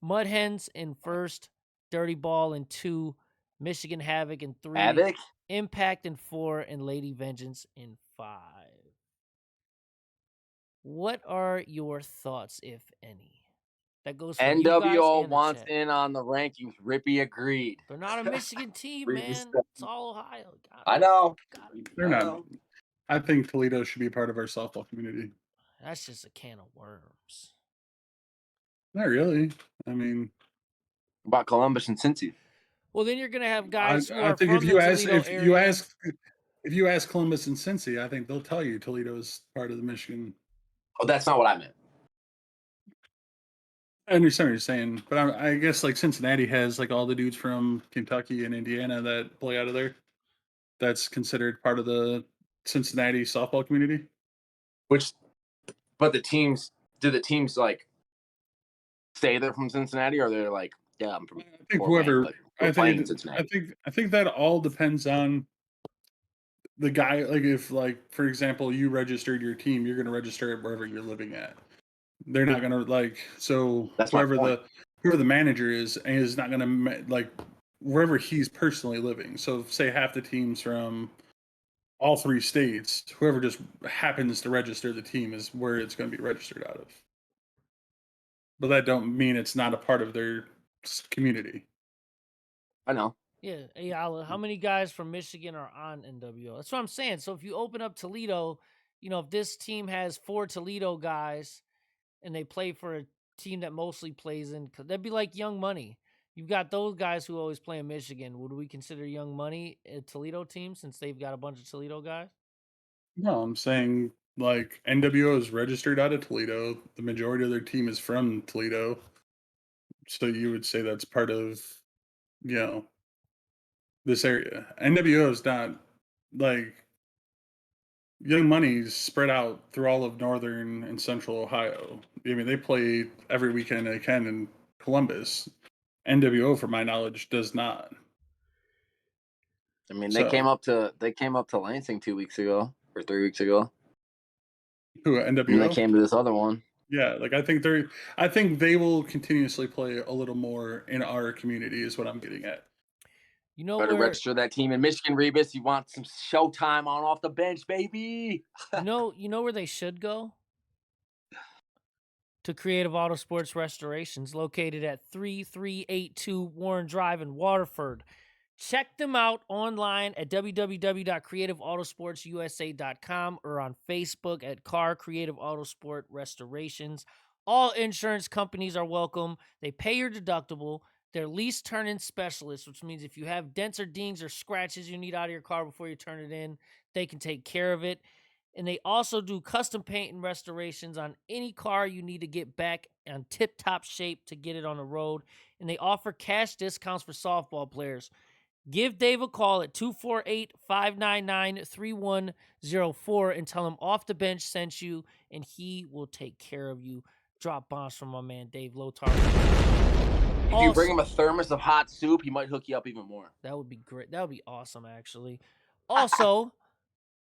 Speaker 1: Mud Hens in 1st, Dirty Ball in 2, Michigan Havoc in 3,
Speaker 3: Havoc?
Speaker 1: Impact in 4, and Lady Vengeance in 5. What are your thoughts, if any? That goes for you guys
Speaker 3: NWO
Speaker 1: and the
Speaker 3: wants
Speaker 1: chat.
Speaker 3: in on the rankings. Rippy agreed.
Speaker 1: They're not a Michigan team,
Speaker 3: Really
Speaker 1: man.
Speaker 3: stuff.
Speaker 1: It's all Ohio.
Speaker 3: I know.
Speaker 2: They're not. I think Toledo should be part of our softball community.
Speaker 1: That's just a can of worms.
Speaker 2: Not really. I mean,
Speaker 3: About Columbus and Cincy.
Speaker 1: Well, then you're gonna have guys who
Speaker 2: I
Speaker 1: are
Speaker 2: think
Speaker 1: from
Speaker 2: if you
Speaker 1: the
Speaker 2: ask
Speaker 1: Toledo area.
Speaker 2: if you ask Columbus and Cincy, I think they'll tell you Toledo is part of the Michigan
Speaker 3: Oh, that's not what I meant.
Speaker 2: I understand what you're saying, but I guess like Cincinnati has like all the dudes from Kentucky and Indiana that play out of there. That's considered part of the Cincinnati softball community.
Speaker 3: But do the teams like say they're from Cincinnati, or they're like, yeah, I'm from
Speaker 2: I think
Speaker 3: Fort Wayne,
Speaker 2: whoever
Speaker 3: but
Speaker 2: I
Speaker 3: we're playing in
Speaker 2: think
Speaker 3: Cincinnati.
Speaker 2: I think that all depends on the guy. Like if like for example you registered your team, you're going to register it wherever you're living at. They're not going to like so
Speaker 3: That's my point.
Speaker 2: whoever the manager is not going to like wherever he's personally living. So say half the teams from all 3 states, whoever just happens to register the team is where it's going to be registered out of. But that don't mean it's not a part of their community.
Speaker 3: I know.
Speaker 1: Yeah, hey, Ala, how many guys from Michigan are on NWO? That's what I'm saying. So if you open up Toledo, if this team has 4 Toledo guys and they play for a team that mostly plays in, that'd be like Young Money. You've got those guys who always play in Michigan. Would we consider Young Money a Toledo team since they've got a bunch of Toledo guys?
Speaker 2: No, I'm saying like NWO is registered out of Toledo. The majority of their team is from Toledo. So you would say that's part of, you know, this area. NWO is not like Young Money's spread out through all of northern and central Ohio. I mean, they play every weekend they can in Columbus. NWO, for my knowledge, does not.
Speaker 3: I mean, they came
Speaker 2: So
Speaker 3: up to Lansing 2 weeks ago or 3 weeks ago,
Speaker 2: who
Speaker 3: and then they
Speaker 2: NWO?
Speaker 3: came to this other one.
Speaker 2: Yeah, like I think they will continuously play a little more in our community is what I'm getting at.
Speaker 1: You know
Speaker 3: Better
Speaker 1: where
Speaker 3: register that team in Michigan, Rebus. You want some showtime on off the bench, baby.
Speaker 1: you know where they should go? To Creative Autosports Restorations, located at 3382 Warren Drive in Waterford. Check them out online at www.creativeautosportsusa.com or on Facebook at Car Creative Autosport Restorations. All insurance companies are welcome. They pay your deductible. They're lease turn-in specialists, which means if you have dents or dings or scratches you need out of your car before you turn it in, they can take care of it. And they also do custom paint and restorations on any car you need to get back on tip-top shape to get it on the road. And they offer cash discounts for softball players. Give Dave a call at 248-599-3104 and tell him Off the Bench sent you, and he will take care of you. Drop bombs from my man Dave Lotar.
Speaker 3: If you bring him a thermos of hot soup, he might hook you up even more.
Speaker 1: That would be great. That would be awesome, actually. Also,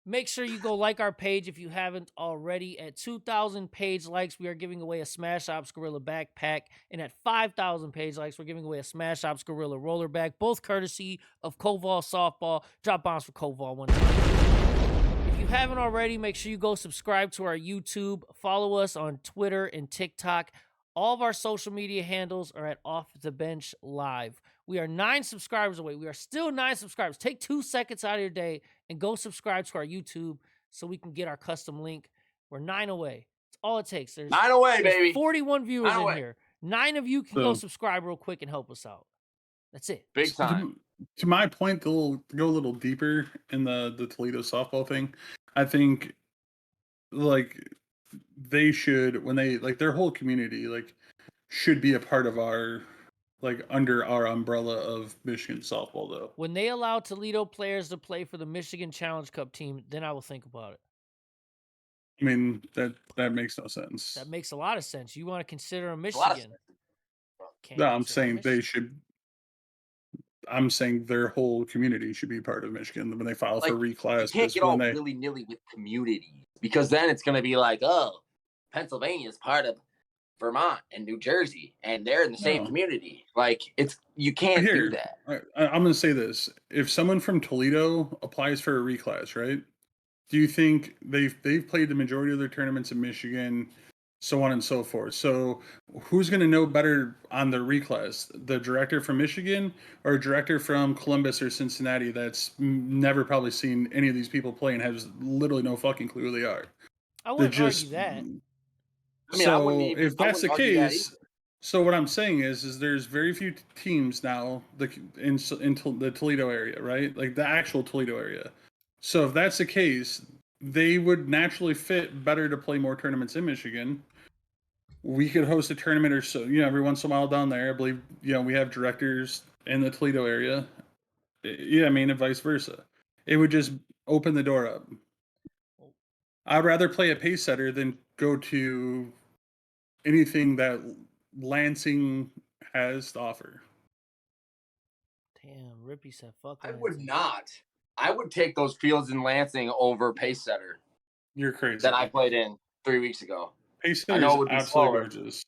Speaker 1: make sure you go like our page if you haven't already. At 2,000 page likes, we are giving away a Smash Ops Gorilla backpack. And at 5,000 page likes, we're giving away a Smash Ops Gorilla roller bag, both courtesy of Koval Softball. Drop bombs for Koval one time. If you haven't already, make sure you go subscribe to our YouTube. Follow us on Twitter and TikTok. All of our social media handles are at Off the Bench Live. We are 9 subscribers away. We are still 9 subscribers. Take 2 seconds out of your day and go subscribe to our YouTube so we can get our custom link. We're 9 away. That's all it takes. There's
Speaker 3: 9 away, baby.
Speaker 1: 41 viewers
Speaker 3: 9
Speaker 1: in
Speaker 3: away.
Speaker 1: here. 9 of you can go subscribe real quick and help us out. That's it.
Speaker 3: Big time.
Speaker 2: To my point, to go a little deeper in the Toledo softball thing, I think like they should when they like their whole community like should be a part of our like under our umbrella of Michigan softball though.
Speaker 1: When they allow Toledo players to play for the Michigan Challenge Cup team, then I will think about it.
Speaker 2: I mean that makes no sense.
Speaker 1: That makes a lot of sense. You want to consider a Michigan?
Speaker 2: No, I'm saying they should. I'm saying their whole community should be part of Michigan when they file for reclass.
Speaker 3: You can't get all willy-nilly with communities because then it's going to be like, oh, Pennsylvania is part of Vermont and New Jersey, and they're in the same community. Like you can't do that.
Speaker 2: I'm going to say this: if someone from Toledo applies for a reclass, right? Do you think they've played the majority of their tournaments in Michigan? So on and so forth. So who's going to know better on the reclass? The director from Michigan or a director from Columbus or Cincinnati that's never probably seen any of these people play and has literally no fucking clue who they are?
Speaker 1: I wouldn't argue that.
Speaker 3: I mean,
Speaker 2: so if that's the case, so what I'm saying is there's very few teams now in the Toledo area, right? Like the actual Toledo area. So if that's the case, they would naturally fit better to play more tournaments in Michigan. We could host a tournament or so, every once in a while down there. I believe, we have directors in the Toledo area. Yeah, I mean, and vice versa. It would just open the door up. I'd rather play a pace setter than go to anything that Lansing has to offer.
Speaker 1: Damn, Rippy said fuck
Speaker 3: I
Speaker 1: Lansing.
Speaker 3: would not. I would take those fields in Lansing over pace setter
Speaker 2: You're crazy.
Speaker 3: that I played in 3 weeks ago.
Speaker 2: Pace
Speaker 3: I
Speaker 2: setter
Speaker 3: know
Speaker 2: is
Speaker 3: it would be
Speaker 2: absolutely
Speaker 3: slower.
Speaker 2: gorgeous.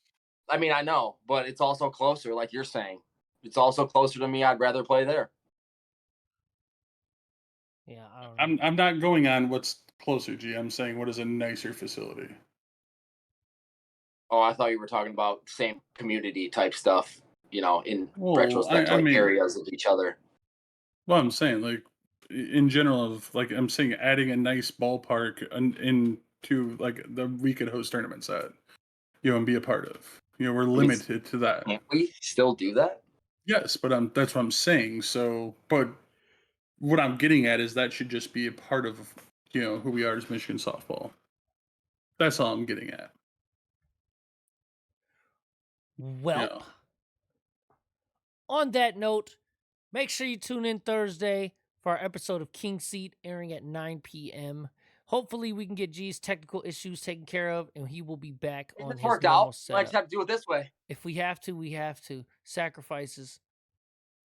Speaker 3: I mean, I know, but it's also closer, like you're saying. It's also closer to me. I'd rather play there.
Speaker 1: Yeah, I don't know.
Speaker 2: I'm not going on what's closer, G. I'm saying what is a nicer facility.
Speaker 3: Oh, I thought you were talking about same community type stuff, in
Speaker 2: Well,
Speaker 3: retrospect,
Speaker 2: I mean,
Speaker 3: areas of each other.
Speaker 2: well, I'm saying like in general of like I'm saying adding a nice ballpark into like the we could host tournaments at, and be a part of. We're limited to that.
Speaker 3: Can't we still do that?
Speaker 2: Yes, but that's what I'm saying. So, but what I'm getting at is that should just be a part of who we are as Michigan softball. That's all I'm getting at.
Speaker 1: Well, on that note, make sure you tune in Thursday for our episode of King Seat airing at 9 p.m. Hopefully, we can get G's technical issues taken care of, and he will be back on
Speaker 3: It's
Speaker 1: his
Speaker 3: worked
Speaker 1: normal
Speaker 3: out.
Speaker 1: setup.
Speaker 3: I just have to do it this way.
Speaker 1: If we have to, we have to. Sacrifices.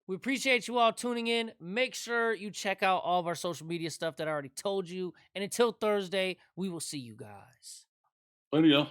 Speaker 1: We appreciate you all tuning in. Make sure you check out all of our social media stuff that I already told you. And until Thursday, we will see you guys.
Speaker 2: Later, y'all.